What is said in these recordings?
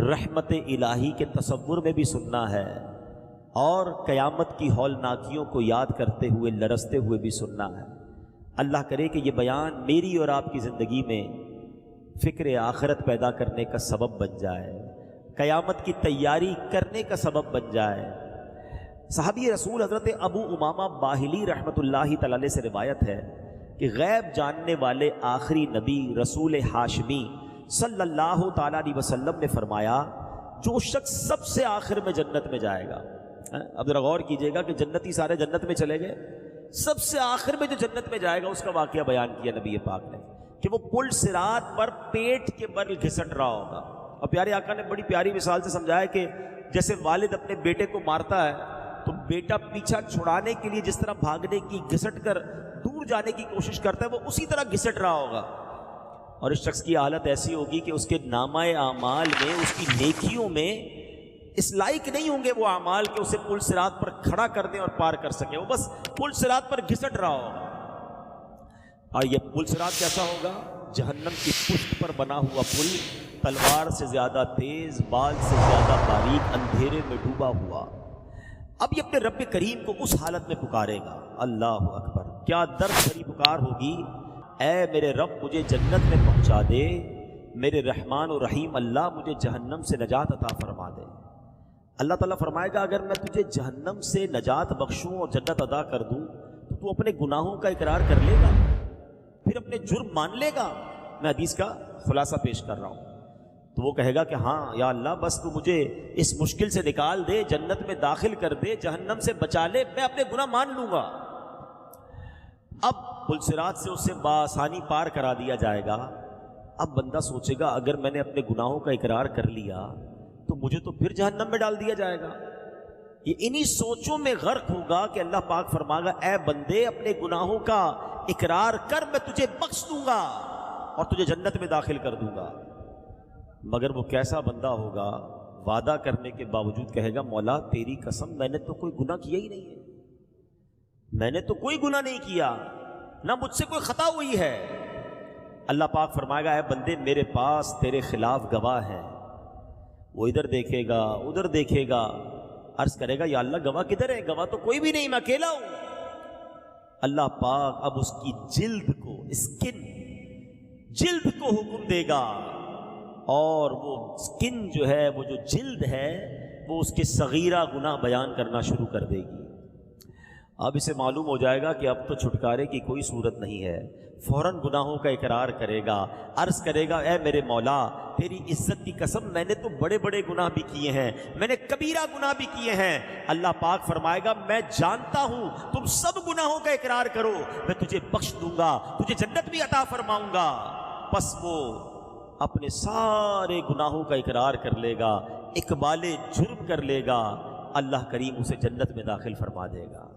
رحمت الہی کے تصور میں بھی سننا ہے اور قیامت کی ہولناکیوں کو یاد کرتے ہوئے لرزتے ہوئے بھی سننا ہے۔ اللہ کرے کہ یہ بیان میری اور آپ کی زندگی میں فکر آخرت پیدا کرنے کا سبب بن جائے، قیامت کی تیاری کرنے کا سبب بن جائے۔ صحابی رسول حضرت ابو امامہ باہلی رحمۃ اللہ تعالی علیہ سے روایت ہے کہ غیب جاننے والے آخری نبی رسول ہاشمی صلی اللہ تعالیٰ علیہ وسلم نے فرمایا، جو شخص سب سے آخر میں جنت میں جائے گا، اب ذرا غور کیجئے گا کہ جنتی سارے جنت میں چلے گئے، سب سے آخر میں جو جنت میں جائے گا اس کا واقعہ بیان کیا نبی پاک نے کہ وہ پل صراط پر پیٹ کے بل گھسٹ رہا ہوگا۔ اور پیارے آقا نے بڑی پیاری مثال سے سمجھایا کہ جیسے والد اپنے بیٹے کو مارتا ہے تو بیٹا پیچھا چھڑانے کے لیے جس طرح بھاگنے کی، گھسٹ کر دور جانے کی کوشش کرتا ہے، وہ اسی طرح گھسٹ رہا ہوگا۔ اور اس شخص کی حالت ایسی ہوگی کہ اس کے نامہ اعمال میں، اس کی نیکیوں میں اس لائق نہیں ہوں گے وہ اعمال کہ اسے پل صراط پر کھڑا کر دیں اور پار کر سکے، وہ بس پل صراط پر گھسٹ رہا ہوگا۔ اور یہ پل صراط کیسا ہوگا؟ جہنم کی پشت پر بنا ہوا پل، تلوار سے زیادہ تیز، بال سے زیادہ باریک، اندھیرے میں ڈوبا ہوا۔ اب یہ اپنے رب کریم کو اس حالت میں پکارے گا، اللہ اکبر، کیا درد بھری پکار ہوگی، اے میرے رب مجھے جنت میں پہنچا دے، میرے رحمان و رحیم اللہ مجھے جہنم سے نجات عطا فرما دے۔ اللہ تعالیٰ فرمائے گا اگر میں تجھے جہنم سے نجات بخشوں اور جنت عطا کر دوں تو تو اپنے گناہوں کا اقرار کر لے گا، پھر اپنے جرم مان لے گا۔ میں حدیث کا خلاصہ پیش کر رہا ہوں۔ تو وہ کہے گا کہ ہاں یا اللہ بس تو مجھے اس مشکل سے نکال دے، جنت میں داخل کر دے، جہنم سے بچا لے، میں اپنے گناہ مان لوں گا۔ اب پل صراط سے اسے بآسانی پار کرا دیا جائے گا۔ اب بندہ سوچے گا اگر میں نے اپنے گناہوں کا اقرار کر لیا تو مجھے تو پھر جہنم میں ڈال دیا جائے گا۔ یہ انہی سوچوں میں غرق ہوگا کہ اللہ پاک فرمائے گا اے بندے اپنے گناہوں کا اقرار کر، میں تجھے بخش دوں گا اور تجھے جنت میں داخل کر دوں گا۔ مگر وہ کیسا بندہ ہوگا، وعدہ کرنے کے باوجود کہے گا مولا تیری قسم میں نے تو کوئی گناہ کیا ہی نہیں ہے، میں نے تو کوئی گناہ نہیں کیا، نہ مجھ سے کوئی خطا ہوئی ہے۔ اللہ پاک فرمائے گا اے بندے میرے پاس تیرے خلاف گواہ ہیں۔ وہ ادھر دیکھے گا ادھر دیکھے گا، عرض کرے گا یا اللہ گواہ کدھر ہے؟ گواہ تو کوئی بھی نہیں، میں اکیلا ہوں۔ اللہ پاک اب اس کی جلد کو، اسکن، جلد کو حکم دے گا اور وہ اسکن جو ہے، وہ جو جلد ہے، وہ اس کے صغیرہ گناہ بیان کرنا شروع کر دے گی۔ اب اسے معلوم ہو جائے گا کہ اب تو چھٹکارے کی کوئی صورت نہیں ہے، فوراً گناہوں کا اقرار کرے گا، عرض کرے گا اے میرے مولا تیری عزت کی قسم میں نے تو بڑے بڑے گناہ بھی کیے ہیں، میں نے کبیرہ گناہ بھی کیے ہیں۔ اللہ پاک فرمائے گا میں جانتا ہوں تم سب گناہوں کا اقرار کرو، میں تجھے بخش دوں گا، تجھے جنت بھی عطا فرماؤں گا۔ پس وہ اپنے سارے گناہوں کا اقرار کر لے گا، اقبال جرم کر لے گا، اللہ کریم اسے جنت میں داخل فرما دے گا،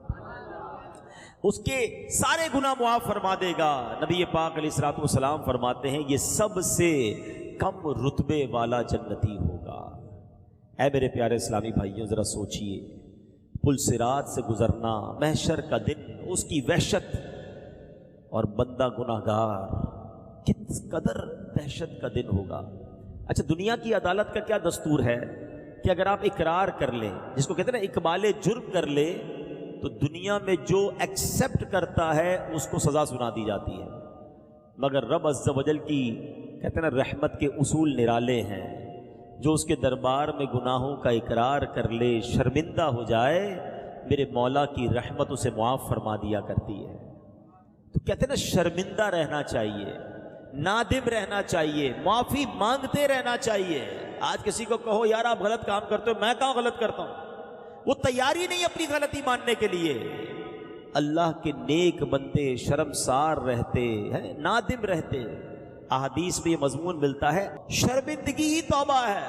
اس کے سارے گناہ معاف فرما دے گا۔ نبی پاک علیہ الصلوۃ والسلام فرماتے ہیں یہ سب سے کم رتبے والا جنتی ہوگا۔ اے میرے پیارے اسلامی بھائیوں ذرا سوچئے، پل صراط سے گزرنا، محشر کا دن، اس کی وحشت، اور بندہ گناہ گار، کس قدر دہشت کا دن ہوگا۔ اچھا دنیا کی عدالت کا کیا دستور ہے کہ اگر آپ اقرار کر لیں، جس کو کہتے ہیں نا اقبال جرم کر لے، تو دنیا میں جو ایکسیپٹ کرتا ہے اس کو سزا سنا دی جاتی ہے، مگر رب عز و جل کی کہتے ہیں نا رحمت کے اصول نرالے ہیں، جو اس کے دربار میں گناہوں کا اقرار کر لے، شرمندہ ہو جائے، میرے مولا کی رحمت اسے معاف فرما دیا کرتی ہے۔ تو کہتے ہیں نا شرمندہ رہنا چاہیے، نادم رہنا چاہیے، معافی مانگتے رہنا چاہیے۔ آج کسی کو کہو یار آپ غلط کام کرتے ہو، میں کہاں غلط کرتا ہوں، وہ تیاری نہیں اپنی غلطی ماننے کے لیے۔ اللہ کے نیک بندے شرمسار رہتے ہیں، نادم رہتے۔ احادیث میں یہ مضمون ملتا ہے شرمندگی ہی توبہ ہے،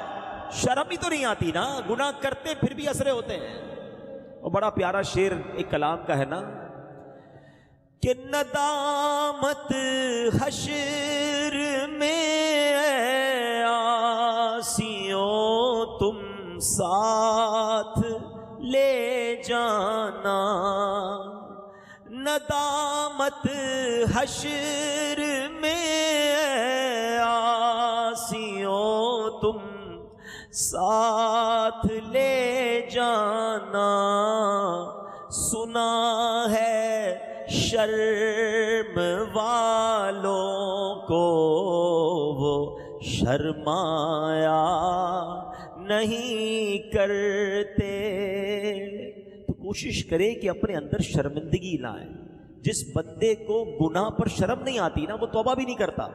شرم ہی تو نہیں آتی نا، گناہ کرتے پھر بھی اسرے ہوتے ہیں۔ اور بڑا پیارا شعر ایک کلام کا ہے نا کہ ندامت حشر میں آسیوں تم ساتھ لے جانا، ندامت حشر میں آسیوں تم ساتھ لے جانا، سنا ہے شرم والوں کو وہ شرمایا نہیں کرتے۔ تو کوشش کرے کہ اپنے اندر شرمندگی لائیں۔ جس بندے کو گناہ پر شرم نہیں آتی نا، وہ توبہ بھی نہیں کرتا،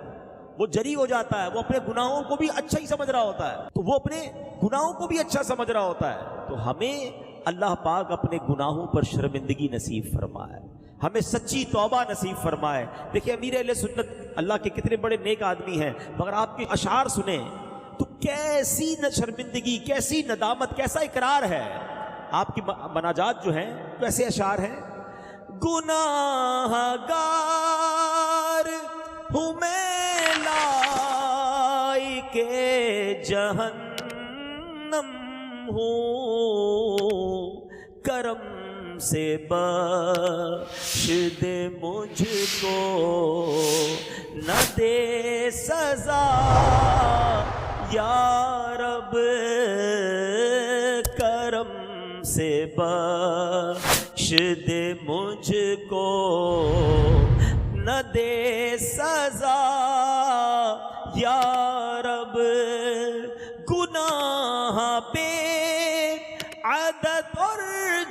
وہ جری ہو جاتا ہے، وہ اپنے گناہوں کو بھی اچھا ہی سمجھ رہا ہوتا ہے، تو وہ اپنے گناہوں کو بھی اچھا سمجھ رہا ہوتا ہے۔ تو ہمیں اللہ پاک اپنے گناہوں پر شرمندگی نصیب فرمائے، ہمیں سچی توبہ نصیب فرمائے۔ دیکھیں امیر اہل سنت اللہ کے کتنے بڑے نیک آدمی ہیں، مگر آپ کے اشعار سنیں تو کیسی شرمندگی، کیسی ندامت، کیسا اقرار ہے۔ آپ کی مناجات جو ہیں کیسے اشعار ہیں؟ گناہ گار ہوں میں لائق جہنم ہوں، کرم سے بخش دے مجھ کو، نہ دے سزا یا رب، کرم سے بخش دے مجھ کو، نہ دے سزا یا رب، گناہ بے عدد اور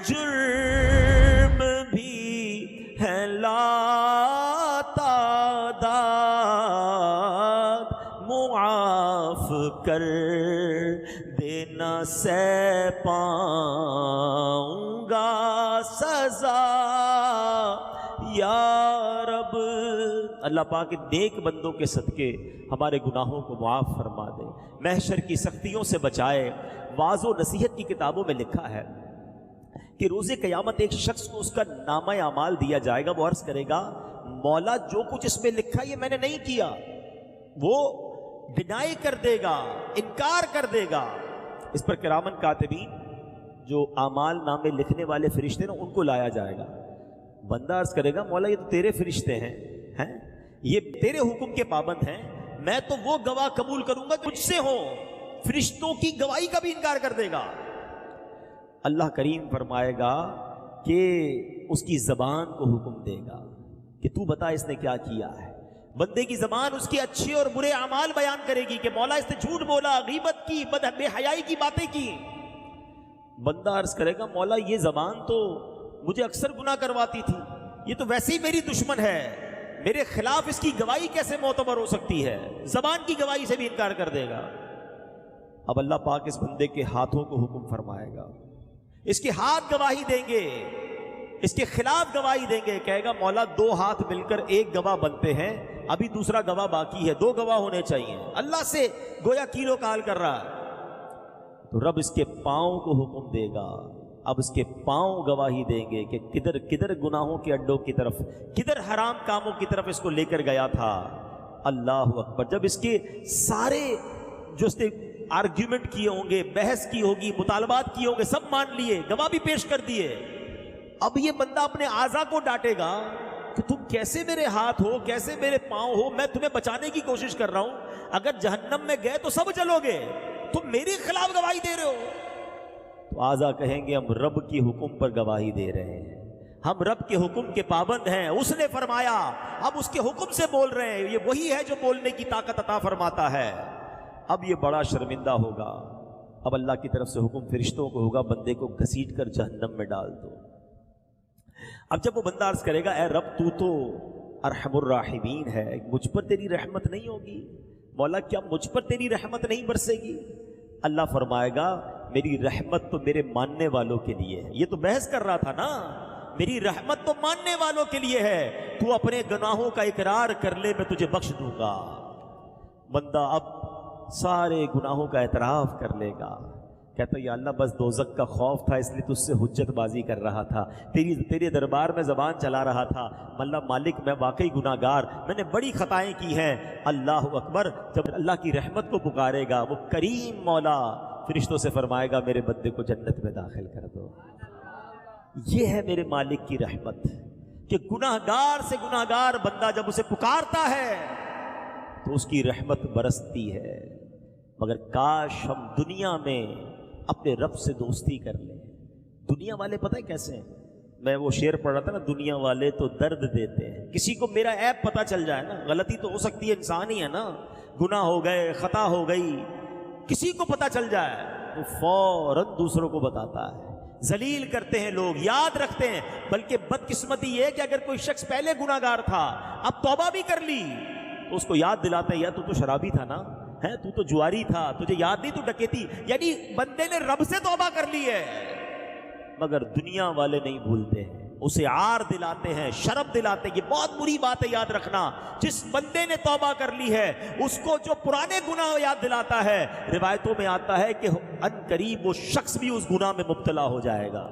جرم بھی ہے لا تعداد، معاف کر دینا سہ پاؤں گا سزا یا رب۔ اللہ پاک نیک بندوں کے صدقے ہمارے گناہوں کو معاف فرما دے، محشر کی سختیوں سے بچائے۔ واعظ و نصیحت کی کتابوں میں لکھا ہے کہ روز قیامت ایک شخص کو اس کا نامہ اعمال دیا جائے گا، وہ عرض کرے گا مولا جو کچھ اس میں لکھا یہ میں نے نہیں کیا، وہ ڈینائی کر دے گا، انکار کر دے گا۔ اس پر کرامن کاتبین جو اعمال نامے لکھنے والے فرشتے نا ان کو لایا جائے گا۔ بندہ عرض کرے گا مولا یہ تو تیرے فرشتے ہیں، یہ تیرے حکم کے پابند ہیں، میں تو وہ گواہ قبول کروں گا مجھ سے ہو، فرشتوں کی گواہی کا بھی انکار کر دے گا۔ اللہ کریم فرمائے گا کہ اس کی زبان کو حکم دے گا کہ تو بتا اس نے کیا کیا ہے۔ بندے کی زبان اس کی اچھے اور برے اعمال بیان کرے گی کہ مولا اس نے جھوٹ بولا، غیبت کی، بے حیائی کی باتیں کی۔ بندہ عرض کرے گا مولا یہ زبان تو مجھے اکثر گناہ کرواتی تھی، یہ تو ویسے ہی میری دشمن ہے، میرے خلاف اس کی گواہی کیسے معتبر ہو سکتی ہے؟ زبان کی گواہی سے بھی انکار کر دے گا۔ اب اللہ پاک اس بندے کے ہاتھوں کو حکم فرمائے گا، اس کے ہاتھ گواہی دیں گے، اس کے خلاف گواہی دیں گے، کہے گا مولا دو ہاتھ مل کر ایک گواہ بنتے ہیں، ابھی دوسرا گواہ باقی ہے، دو گواہ ہونے چاہیے۔ اللہ سے گویا کیلو کال کر رہا ہے۔ تو رب اس کے پاؤں کو حکم دے گا، اب اس کے پاؤں گواہی دیں گے کہ کدھر کدھر گناہوں کے اڈوں کی طرف، کدھر حرام کاموں کی طرف اس کو لے کر گیا تھا۔ اللہ اکبر۔ جب اس کے سارے جو اس نے آرگیومنٹ کیے ہوں گے، بحث کی ہوگی، مطالبات کیے ہوں گے، سب مان لیے، گواہ بھی پیش کر دیے، اب یہ بندہ اپنے اعضاء کو ڈانٹے گا کہ تم کیسے میرے ہاتھ ہو، کیسے میرے پاؤں ہو، میں تمہیں بچانے کی کوشش کر رہا ہوں، اگر جہنم میں گئے تو سب جلو گے، تم میرے خلاف گواہی دے رہے ہو۔ تو اعضاء کہیں گے ہم رب کی حکم پر گواہی دے رہے ہیں، ہم رب کے حکم کے پابند ہیں، اس نے فرمایا، اب اس کے حکم سے بول رہے ہیں، یہ وہی ہے جو بولنے کی طاقت عطا فرماتا ہے۔ اب یہ بڑا شرمندہ ہوگا۔ اب اللہ کی طرف سے حکم فرشتوں کو ہوگا بندے کو گھسیٹ کر جہنم میں ڈال دو۔ اب جب وہ بندہ عرض کرے گا اے رب تو ارحم الراحمین ہے، مجھ پر تیری رحمت نہیں ہوگی؟ مولا کیا مجھ پر تیری رحمت نہیں برسے گی؟ اللہ فرمائے گا میری رحمت تو میرے ماننے والوں کے لیے ہے۔ یہ تو بحث کر رہا تھا نا، میری رحمت تو ماننے والوں کے لیے ہے، تو اپنے گناہوں کا اقرار کر لے میں تجھے بخش دوں گا۔ بندہ اب سارے گناہوں کا اعتراف کر لے گا، کہتا یا اللہ بس دوزخ کا خوف تھا اس لیے تجھ سے حجت بازی کر رہا تھا، تیرے دربار میں زبان چلا رہا تھا، اللہ مالک میں واقعی گناہ گار، میں نے بڑی خطائیں کی ہیں۔ اللہ اکبر۔ جب اللہ کی رحمت کو پکارے گا وہ کریم مولا فرشتوں سے فرمائے گا میرے بندے کو جنت میں داخل کر دو۔ یہ ہے میرے مالک کی رحمت کہ گناہ گار سے گناہ گار بندہ جب اسے پکارتا ہے تو اس کی رحمت برستی ہے۔ مگر کاش ہم دنیا میں اپنے رب سے دوستی کر لیں۔ دنیا والے پتہ ہے کیسے ہیں؟ میں وہ شعر پڑھ رہا تھا نا، دنیا والے تو درد دیتے ہیں۔ کسی کو میرا عیب پتہ چل جائے نا، غلطی تو ہو سکتی ہے، انسان ہی ہے نا، گناہ ہو گئے، خطا ہو گئی، کسی کو پتہ چل جائے تو فوراً دوسروں کو بتاتا ہے۔ ذلیل کرتے ہیں لوگ، یاد رکھتے ہیں۔ بلکہ بدقسمتی یہ ہے کہ اگر کوئی شخص پہلے گناہ گار تھا، اب توبہ بھی کر لی، تو اس کو یاد دلاتے ہیں، یا تو شرابی تھا نا، ہے تو جواری تھا، تجھے یاد نہیں تو ڈکیتی، یعنی بندے نے رب سے توبہ کر لی ہے۔ مگر دنیا والے نہیں بھولتے ہیں، اسے عار دلاتے ہیں، شرم دلاتے ہیں۔ یہ بہت بری بات ہے، یاد رکھنا۔ جس بندے نے توبہ کر لی ہے اس کو جو پرانے گناہ یاد دلاتا ہے، روایتوں میں آتا ہے کہ ان قریب وہ شخص بھی اس گناہ میں مبتلا ہو جائے گا۔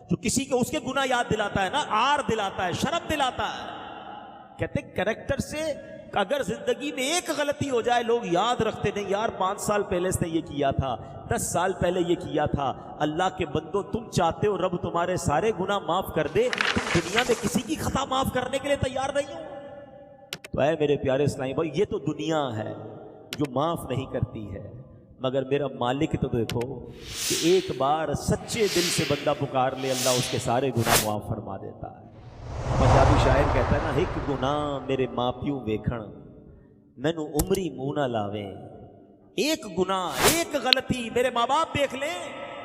جو کسی کو اس کے گناہ یاد دلاتا ہے نا، عار دلاتا ہے، شرم دلاتا ہے۔ کہتے ہیں کریکٹر سے اگر زندگی میں ایک غلطی ہو جائے، لوگ یاد رکھتے نہیں، یار 5 سال پہلے اس نے یہ کیا تھا، 10 سال پہلے یہ کیا تھا۔ اللہ کے بندو، تم چاہتے ہو رب تمہارے سارے گناہ معاف کر دے، تم دنیا میں کسی کی خطا معاف کرنے کے لیے تیار نہیں ہو؟ تو اے میرے پیارے اسلامی بھائی، یہ تو دنیا ہے جو معاف نہیں کرتی ہے، مگر میرا مالک تو دیکھو کہ ایک بار سچے دل سے بندہ پکار لے، اللہ اس کے سارے گناہ معاف فرما دیتا ہے۔ پنجابی شاعر کہتا ہے نا، ایک گناہ میرے ماں پیو ویکھن مینو عمری منہ نہ لاویں۔ ایک گناہ، ایک غلطی میرے ماں باپ دیکھ لیں،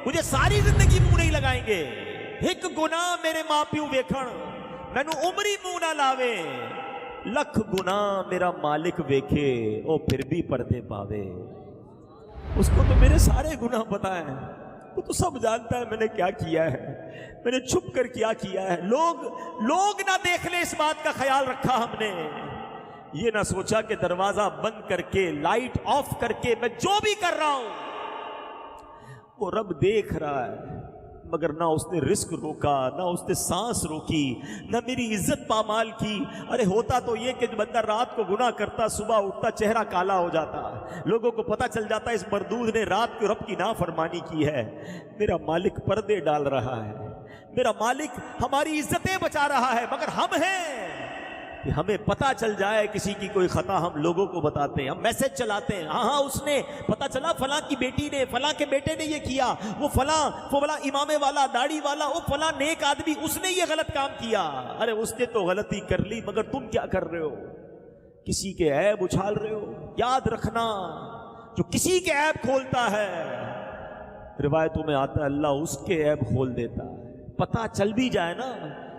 مجھے ساری زندگی منہ نہیں لگائیں گے۔ ایک گناہ میرے ماں پیو ویکھن مینو عمری منہ نہ لاویں، لکھ گناہ میرا مالک ویکھے او پھر بھی پردے پاوے۔ اس کو تو میرے سارے گناہ پتہ ہیں، وہ تو سب جانتا ہے میں نے کیا کیا ہے، میں نے چھپ کر کیا کیا ہے۔ لوگ نہ دیکھ لیں، اس بات کا خیال رکھا ہم نے۔ یہ نہ سوچا کہ دروازہ بند کر کے، لائٹ آف کر کے میں جو بھی کر رہا ہوں وہ رب دیکھ رہا ہے، مگر نہ اس نے رزق روکا، نہ اس نے سانس روکی، نہ میری عزت پامال کی۔ ارے ہوتا تو یہ کہ بندہ رات کو گناہ کرتا، صبح اٹھتا چہرہ کالا ہو جاتا، لوگوں کو پتہ چل جاتا اس مردود نے رات کو رب کی نافرمانی کی ہے۔ میرا مالک پردے ڈال رہا ہے، میرا مالک ہماری عزتیں بچا رہا ہے، مگر ہم ہیں کہ ہمیں پتہ چل جائے کسی کی کوئی خطا، ہم لوگوں کو بتاتے ہیں، ہم میسج چلاتے ہیں، ہاں اس نے پتہ چلا فلاں کی بیٹی نے، فلاں کے بیٹے نے یہ کیا، وہ فلاں امام والا، داڑھی والا، وہ فلاں نیک آدمی، اس نے یہ غلط کام کیا۔ ارے اس نے تو غلطی کر لی، مگر تم کیا کر رہے ہو؟ کسی کے عیب اچھال رہے ہو۔ یاد رکھنا، جو کسی کے عیب کھولتا ہے، روایتوں میں آتا ہے اللہ اس کے عیب کھول دیتا ہے۔ پتہ چل بھی جائے نا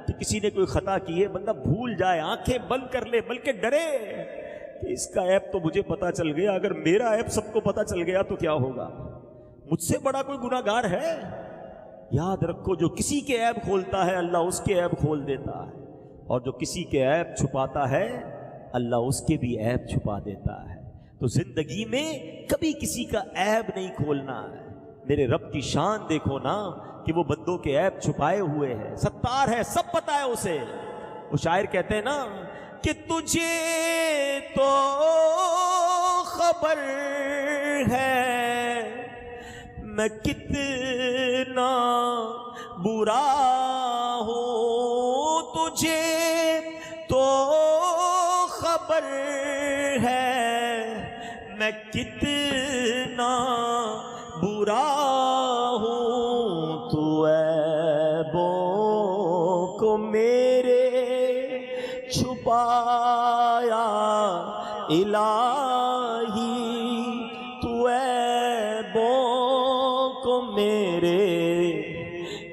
کہ کسی نے کوئی خطا کی ہے، بندہ بھول جائے، آنکھیں بند کر لے، بلکہ ڈرے کہ اس کا عیب تو مجھے پتہ چل گیا، اگر میرا عیب سب کو پتہ چل گیا تو کیا ہوگا؟ مجھ سے بڑا کوئی گناہ گار ہے؟ یاد رکھو، جو کسی کے عیب کھولتا ہے اللہ اس کے عیب کھول دیتا ہے، اور جو کسی کے عیب چھپاتا ہے اللہ اس کے بھی عیب چھپا دیتا ہے۔ تو زندگی میں کبھی کسی کا عیب نہیں کھولنا ہے۔ میرے رب کی شان دیکھو نا کہ وہ بندوں کے عیب چھپائے ہوئے ہے، ستار ہے، سب پتہ ہے اسے۔ وہ شاعر کہتے ہیں نا کہ تجھے تو خبر ہے میں کتنا برا ہوں، تجھے تو خبر ہے میں کتنا برا ہوں، تو عیبوں کو میرے چھپایا الہی، تو عیبوں کو میرے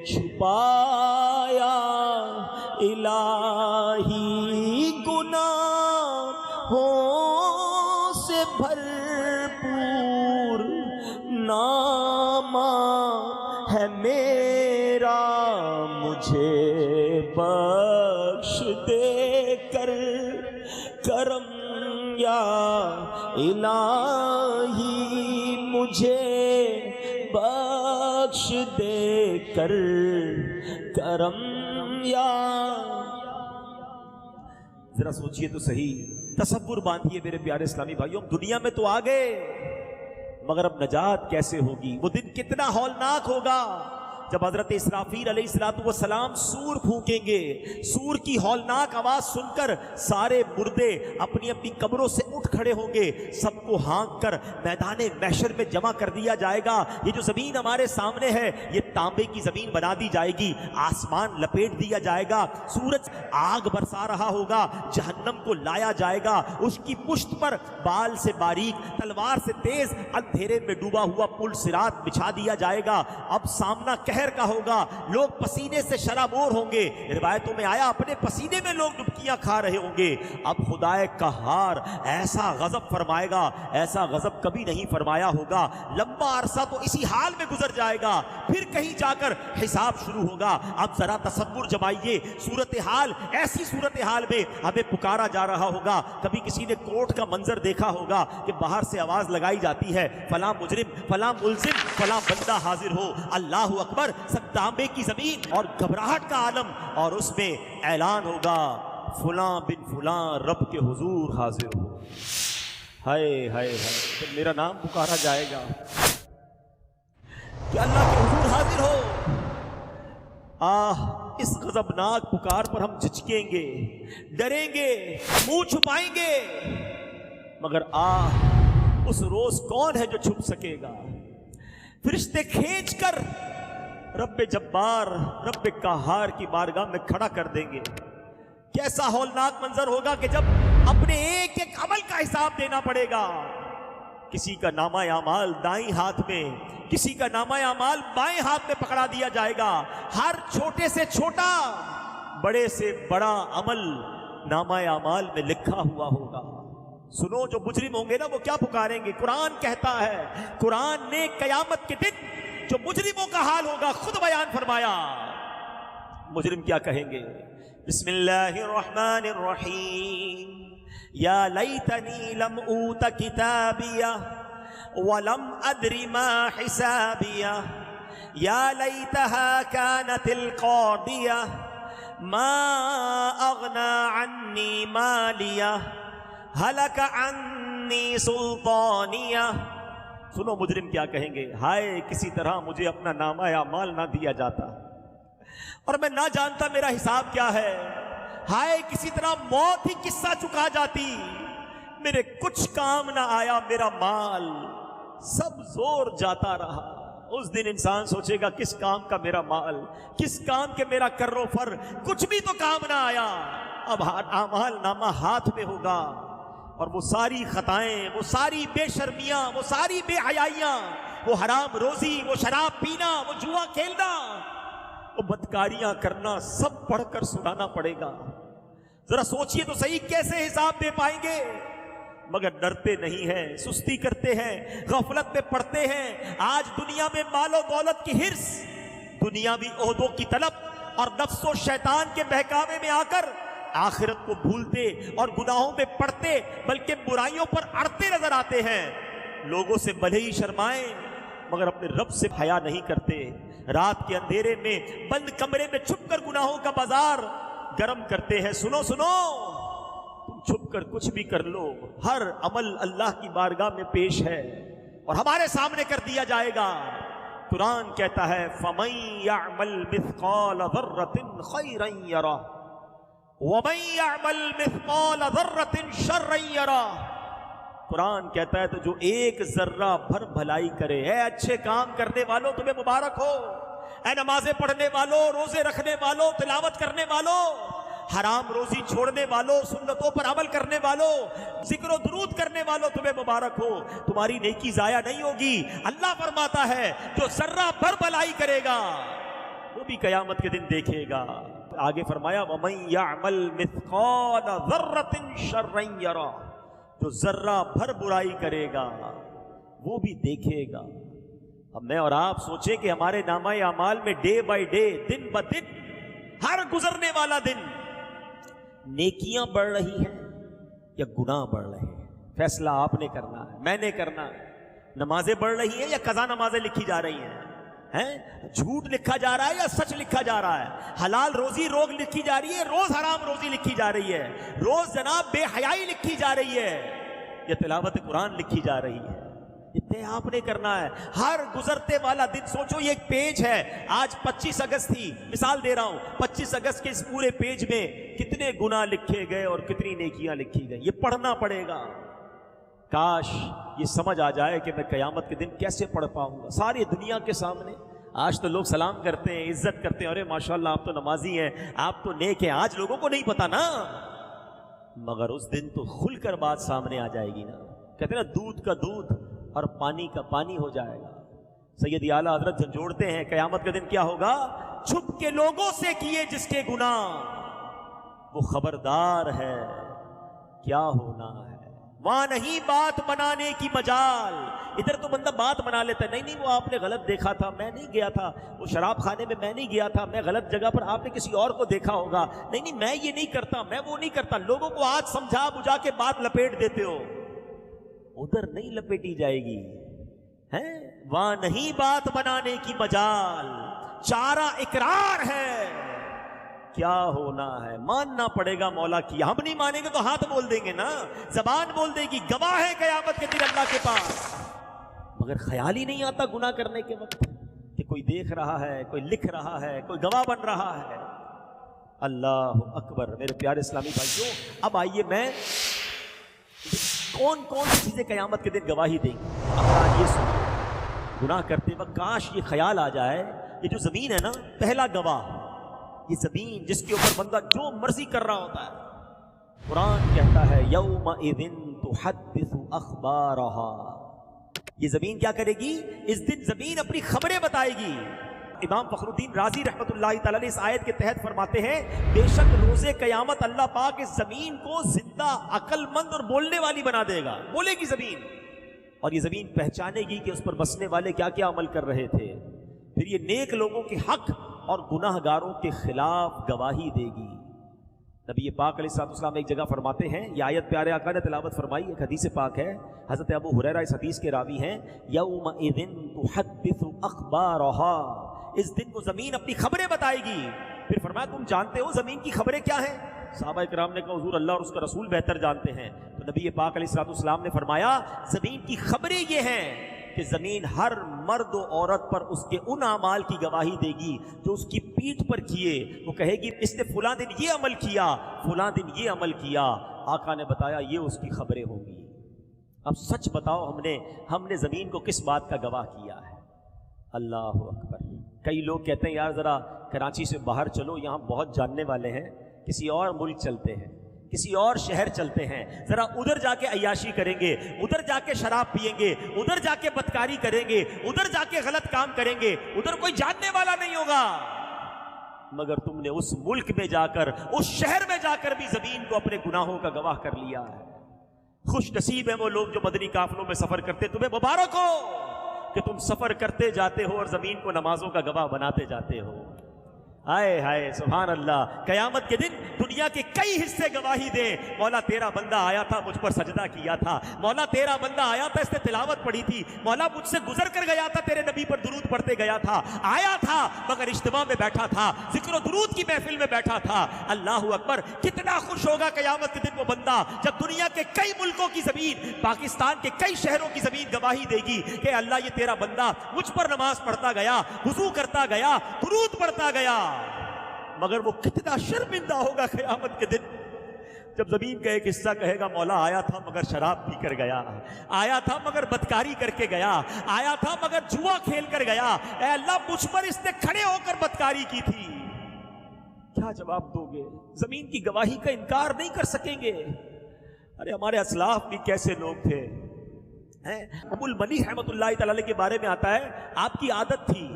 چھپایا الہی، گناہوں سے بھرپور نامہ ہے میرا، مجھے بخش دے کر کرم یا الہی، مجھے بخش دے کر کرم یا۔ ذرا سوچئے تو صحیح، تصور باندھیے میرے پیارے اسلامی بھائیوں، دنیا میں تو آ گئے، مگر اب نجات کیسے ہوگی؟ وہ دن کتنا ہولناک ہوگا جب حضرت اسرافیل علیہ السلام سور پھونکیں گے، سور کی ہولناک آواز سن کر سارے مردے اپنی اپنی قبروں سے اٹھ کھڑے ہوں گے، سب کو ہانک کر میدان محشر میں جمع کر دیا جائے گا۔ یہ جو زمین ہمارے سامنے ہے یہ تانبے کی زمین بنا دی جائے گی، آسمان لپیٹ دیا جائے گا، سورج آگ برسا رہا ہوگا، جہنم کو لایا جائے گا، اس کی پشت پر بال سے باریک تلوار سے تیز اندھیرے میں ڈوبا ہوا پل صراط بچھا دیا جائے گا۔ اب سامنا قہر کا ہوگا، لوگ پسینے سے شرابور ہوں گے، روایتوں میں آیا اپنے پسینے میں لوگ ڈبکیاں کھا رہے ہوں گے۔ اب خدائے قہار ایسا غضب فرمائے گا، ایسا غضب کبھی نہیں فرمایا ہوگا، لمبا عرصہ تو اسی حال میں گزر جائے گا، پھر کہیں جا کر حساب شروع ہوگا۔ اب ذرا تصور جمائیے، صورتحال ایسی صورتحال میں ہمیں پکارا جا رہا ہوگا۔ کبھی کسی نے کورٹ کا منظر دیکھا ہوگا کہ باہر سے آواز لگائی جاتی ہے، فلاں مجرم، فلاں ملزم، فلاں بندہ حاضر ہو، اللہ اکبر، سب تانبے کی زمین اور گھبراہٹ کا عالم، اور اس میں اعلان ہوگا فلاں بن فلاں رب کے حضور حاضر ہو۔ ہائے ہائے ہائے، جب میرا نام پکارا جائے گا کہ اللہ کے حضور حاضر ہو، اس غضبناک پکار پر ہم جھجکیں گے، ڈریں گے، منہ چھپائیں گے، مگر اس روز کون ہے جو چھپ سکے گا؟ فرشتے کھینچ کر رب جبار، رب قہار کی بارگاہ میں کھڑا کر دیں گے۔ کیسا ہولناک منظر ہوگا کہ جب اپنے ایک ایک عمل کا حساب دینا پڑے گا۔ کسی کا نامہ اعمال دائیں ہاتھ میں، کسی کا نامہ اعمال بائیں ہاتھ میں پکڑا دیا جائے گا۔ ہر چھوٹے سے چھوٹا، بڑے سے بڑا عمل نامہ اعمال میں لکھا ہوا ہوگا۔ سنو، جو مجرم ہوں گے نا وہ کیا پکاریں گے؟ قرآن کہتا ہے، قرآن نے قیامت کے دن جو مجرموں کا حال ہوگا خود بیان فرمایا۔ مجرم کیا کہیں گے؟ بسم اللہ الرحمن الرحیم، یا لیتنی لم اوت کتابیہ ولم ادر ما حسابیہ، یا لیتہا کانت القاضیہ ما اغنی عنی مالیہ ہلک عنی سلطانیہ۔ سنو مجرم کیا کہیں گے، ہائے کسی طرح مجھے اپنا نامہ اعمال نہ دیا جاتا اور میں نہ جانتا میرا حساب کیا ہے، ہائے کسی طرح موت ہی قصہ چکا جاتی، میرے کچھ کام نہ آیا، میرا مال سب زور جاتا رہا۔ اس دن انسان سوچے گا کس کام کا میرا مال، کس کام کے میرا کر و فر، کچھ بھی تو کام نہ آیا۔ اب اعمال نامہ ہاتھ میں ہوگا اور وہ ساری خطائیں، وہ ساری بے شرمیاں، وہ ساری بے حیائیاں، وہ حرام روزی، وہ شراب پینا، وہ جوا کھیلنا، وہ بدکاریاں کرنا، سب پڑھ کر سنانا پڑے گا۔ ذرا سوچئے تو صحیح کیسے حساب دے پائیں گے؟ مگر ڈرتے نہیں ہیں، سستی کرتے ہیں، غفلت میں پڑتے ہیں۔ آج دنیا میں مال و دولت کی حرص، دنیاوی عہدوں کی طلب اور نفس و شیطان کے بہکاوے میں آ کر آخرت کو بھولتے اور گناہوں میں پڑتے بلکہ برائیوں پر اڑتے نظر آتے ہیں۔ لوگوں سے بھلے ہی شرمائیں مگر اپنے رب سے حیا نہیں کرتے۔ رات کے اندھیرے میں بند کمرے میں چھپ کر گناہوں کا بازار گرم کرتے ہیں۔ سنو سنو، تم چھپ کر کچھ بھی کر لو، ہر عمل اللہ کی بارگاہ میں پیش ہے اور ہمارے سامنے کر دیا جائے گا۔ قرآن کہتا ہے فَمَن يَعْمَلْ مِثْقَالَ ذَرَّةٍ خَيْرًا يَرَهُ وَمَن يَعْمَلْ مِثْقَالَ ذَرَّةٍ شَرًّا يَرَهُ۔ قرآن کہتا ہے تو جو ایک ذرہ بھر بھلائی کرے، اے اچھے کام کرنے والوں تمہیں مبارک ہو، اے نمازیں پڑھنے والوں، روزے رکھنے والوں، تلاوت کرنے والوں، حرام روزی چھوڑنے والوں، سنتوں پر عمل کرنے والوں، ذکر و درود کرنے والوں، تمہیں مبارک ہو، تمہاری نیکی ضائع نہیں ہوگی۔ اللہ فرماتا ہے جو ذرہ بھر بھلائی کرے گا وہ بھی قیامت کے دن دیکھے گا۔ آگے فرمایا وَمَن يَعْمَلْ مِثْقَالَ ذَرَّةٍ شَرًّا يَرَهُ، جو ذرہ بھر برائی کرے گا وہ بھی دیکھے گا۔ اب میں اور آپ سوچیں کہ ہمارے نامہ اعمال میں ڈے بائی ڈے، دن بہ دن، ہر گزرنے والا دن نیکیاں بڑھ رہی ہیں یا گناہ بڑھ رہے ہیں؟ فیصلہ آپ نے کرنا ہے، میں نے کرنا ہے۔ نمازیں بڑھ رہی ہیں یا قضا نمازیں لکھی جا رہی ہیں؟ جھوٹ لکھا جا رہا ہے یا سچ لکھا جا رہا ہے؟ حلال روزی روز لکھی جا رہی ہے، روز حرام روزی لکھی جا رہی ہے، روز جناب بے حیائی لکھی جا رہی ہے، یا تلاوت قرآن لکھی جا رہی ہے؟ یہ طے آپ نے کرنا ہے. ہر گزرتے والا دن سوچو یہ ایک پیج ہے. آج 25 اگست تھی, مثال دے رہا ہوں, 25 اگست کے اس پورے پیج میں کتنے گناہ لکھے گئے اور کتنی نیکیاں لکھی گئی, یہ پڑھنا پڑے گا. کاش یہ سمجھ آ جائے کہ میں قیامت کے دن کیسے پڑھ پاؤں گا ساری دنیا کے سامنے. آج تو لوگ سلام کرتے ہیں, عزت کرتے ہیں, ارے ماشاءاللہ آپ تو نمازی ہیں, آپ تو نیک ہیں. آج لوگوں کو نہیں پتا نا, مگر اس دن تو کھل کر بات سامنے آ جائے گی نا. کہتے ہیں نا دودھ کا دودھ اور پانی کا پانی ہو جائے گا. سید اعلیٰ حضرت جھنجھوڑتے ہیں قیامت کے دن کیا ہوگا. چھپ کے لوگوں سے کیے جس کے گناہ وہ خبردار ہے کیا ہونا ہے. وہاں نہیں بات بنانے کی مجال. ادھر تو بندہ بات بنا لیتا ہے, نہیں وہ آپ نے غلط دیکھا تھا, میں نہیں گیا تھا وہ شراب خانے میں, میں نہیں گیا تھا, میں غلط جگہ پر, آپ نے کسی اور کو دیکھا ہوگا, نہیں میں یہ نہیں کرتا, میں وہ نہیں کرتا. لوگوں کو آج سمجھا بجھا کے بات لپیٹ دیتے ہو, ادھر نہیں لپیٹی جائے گی. وہاں نہیں بات بنانے کی مجال, چارہ اقرار ہے کیا ہونا ہے. ماننا پڑے گا مولا کی. ہم نہیں مانیں گے تو ہاتھ بول دیں گے نا, زبان بول دے گی, گواہ ہے قیامت کے دن اللہ کے پاس. مگر خیال ہی نہیں آتا گناہ کرنے کے وقت کہ کوئی دیکھ رہا ہے, کوئی لکھ رہا ہے, کوئی گواہ بن رہا ہے. اللہ اکبر. میرے پیارے اسلامی بھائیوں, اب آئیے میں کون کون سی چیزیں قیامت کے دن گواہی دیں گی. اب یہ سنیں, گناہ کرتے وقت کاش یہ خیال آ جائے, یہ جو زمین ہے نا, پہلا گواہ, یہ زمین جس کے اوپر بندہ جو مرضی کر رہا ہوتا ہے. قرآن کہتا ہے یومئذ تحدث اخبارها, یہ زمین کیا کرے گی, اس دن زمین اپنی خبریں بتائے گی. امام فخر الدین رازی رحمۃ اللہ تعالی علیہ اس آیت کے تحت فرماتے ہیں بے شک روز قیامت اللہ پاک اس زمین کو زندہ, عقل مند اور بولنے والی بنا دے گا. بولے گی زمین, اور یہ زمین پہچانے گی کہ اس پر بسنے والے کیا کیا عمل کر رہے تھے. پھر یہ نیک لوگوں کے حق اور گناہ گاروں کے خلاف گواہی دے گی. نبی پاک علیہ الصلوۃ والسلام ایک جگہ فرماتے ہیں, یہ آیت پیارے آقا نے تلاوت فرمائی, ایک حدیث پاک ہے, حضرت ابو ہریرہ اس حدیث کے راوی ہیں. یومئذ تحدث اخبارها, اس دن کو زمین اپنی خبریں بتائے گی. پھر فرمایا تم جانتے ہو زمین کی خبریں کیا ہیں. صحابہ کرام نے کہا حضور اللہ اور اس کا رسول بہتر جانتے ہیں. تو نبی پاک علیہ الصلوۃ والسلام نے فرمایا زمین کی خبریں یہ ہیں کہ زمین ہر مرد و عورت پر اس کے ان اعمال کی گواہی دے گی جو اس کی پیٹھ پر کیے. وہ کہے گی اس نے فلاں دن یہ عمل کیا, فلاں دن یہ عمل کیا. آقا نے بتایا یہ اس کی خبریں ہوں گی. اب سچ بتاؤ ہم نے زمین کو کس بات کا گواہ کیا ہے. اللہ اکبر. کئی لوگ کہتے ہیں یار ذرا کراچی سے باہر چلو, یہاں بہت جاننے والے ہیں, کسی اور ملک چلتے ہیں, کسی اور شہر چلتے ہیں, ذرا ادھر جا کے عیاشی کریں گے, ادھر جا کے شراب پئیں گے, ادھر جا کے بدکاری کریں گے, ادھر جا کے غلط کام کریں گے, ادھر کوئی جاننے والا نہیں ہوگا. مگر تم نے اس ملک میں جا کر, اس شہر میں جا کر بھی زمین کو اپنے گناہوں کا گواہ کر لیا ہے. خوش نصیب ہیں وہ لوگ جو مدنی قافلوں میں سفر کرتے. تمہیں مبارک ہو کہ تم سفر کرتے جاتے ہو اور زمین کو نمازوں کا گواہ بناتے جاتے ہو. ہائے ہائے سبحان اللہ. قیامت کے دن دنیا کے کئی حصے گواہی دیں, مولا تیرا بندہ آیا تھا مجھ پر سجدہ کیا تھا, مولا تیرا بندہ آیا تھا اس نے تلاوت پڑھی تھی, مولا مجھ سے گزر کر گیا تھا تیرے نبی پر درود پڑھتے گیا تھا, آیا تھا مگر اجتماع میں بیٹھا تھا, ذکر و درود کی محفل میں بیٹھا تھا. اللہ اکبر. کتنا خوش ہوگا قیامت کے دن وہ بندہ جب دنیا کے کئی ملکوں کی زمین, پاکستان کے کئی شہروں کی زمین گواہی دے گی کہ اللہ یہ تیرا بندہ مجھ پر نماز پڑھتا گیا, وضو کرتا گیا, درود پڑھتا گیا. مگر وہ کتنا شرمندہ ہوگا قیامت کے دن جب زمین کا ایک حصہ کہے گا مولا آیا تھا مگر شراب پی کر گیا, آیا تھا مگر بدکاری کر کے گیا, آیا تھا مگر جوا کھیل کر گیا, اے اللہ مجھ پر اس نے کھڑے ہو کر بدکاری کی تھی. کیا جواب دو گے؟ زمین کی گواہی کا انکار نہیں کر سکیں گے. ارے ہمارے اسلاف بھی کیسے لوگ تھے. ابو المنی رحمۃ اللہ تعالی کے بارے میں آتا ہے آپ کی عادت تھی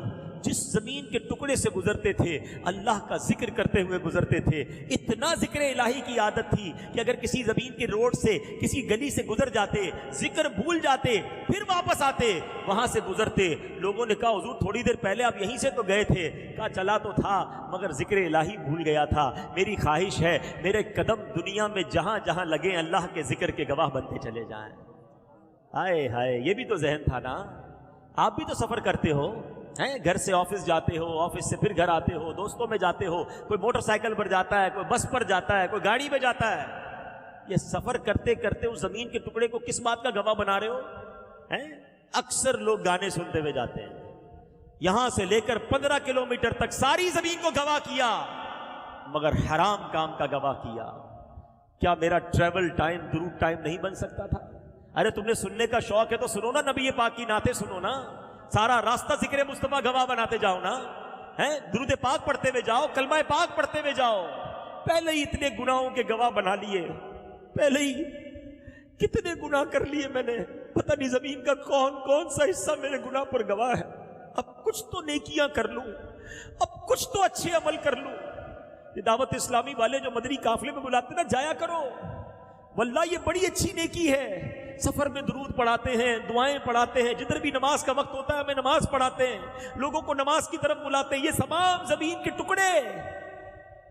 جس زمین کے ٹکڑے سے گزرتے تھے اللہ کا ذکر کرتے ہوئے گزرتے تھے. اتنا ذکر الہی کی عادت تھی کہ اگر کسی زمین کے روڈ سے کسی گلی سے گزر جاتے, ذکر بھول جاتے, پھر واپس آتے, وہاں سے گزرتے, لوگوں نے کہا حضور تھوڑی دیر پہلے آپ یہیں سے تو گئے تھے, کہا چلا تو تھا مگر ذکر الہی بھول گیا تھا. میری خواہش ہے میرے قدم دنیا میں جہاں جہاں لگے اللہ کے ذکر کے گواہ بنتے چلے جائیں. ہائے ہائے, یہ بھی تو ذہن تھا نا. آپ بھی تو سفر کرتے ہو, گھر سے آفس جاتے ہو, آفس سے پھر گھر آتے ہو, دوستوں میں جاتے ہو, کوئی موٹر سائیکل پر جاتا ہے, کوئی بس پر جاتا ہے, کوئی گاڑی میں جاتا ہے. یہ سفر کرتے کرتے اس زمین کے ٹکڑے کو کس بات کا گواہ بنا رہے ہو؟ اکثر لوگ گانے سنتے ہوئے جاتے ہیں، یہاں سے لے کر 15 کلومیٹر تک ساری زمین کو گواہ کیا، مگر حرام کام کا گواہ کیا۔ کیا میرا ٹریول ٹائم درود ٹائم نہیں بن سکتا تھا؟ ارے تم نے سننے کا شوق ہے تو سنو نا، نبی پاک کی نعتیں سنو نا، سارا راستہ ذکر مصطفیٰ گواہ بناتے جاؤ نا، درود پاک پڑھتے ہوئے جاؤ، کلمہ پاک پڑھتے ہوئے جاؤ۔ پہلے ہی اتنے گناہوں کے گواہ بنا لیے، پہلے ہی کتنے گناہ کر لیے میں نے، پتہ نہیں زمین کا کون کون سا حصہ میرے گناہ پر گواہ ہے۔ اب کچھ تو نیکیاں کر لوں، اب کچھ تو اچھے عمل کر لوں۔ یہ دعوت اسلامی والے جو مدنی قافلے میں بلاتے نا، جایا کرو، واللہ یہ بڑی اچھی نیکی ہے۔ سفر میں درود پڑھاتے ہیں، دعائیں پڑھاتے ہیں، جدھر بھی نماز کا وقت ہوتا ہے ہمیں نماز پڑھاتے ہیں، لوگوں کو نماز کی طرف بلاتے ہیں۔ یہ تمام زمین کے ٹکڑے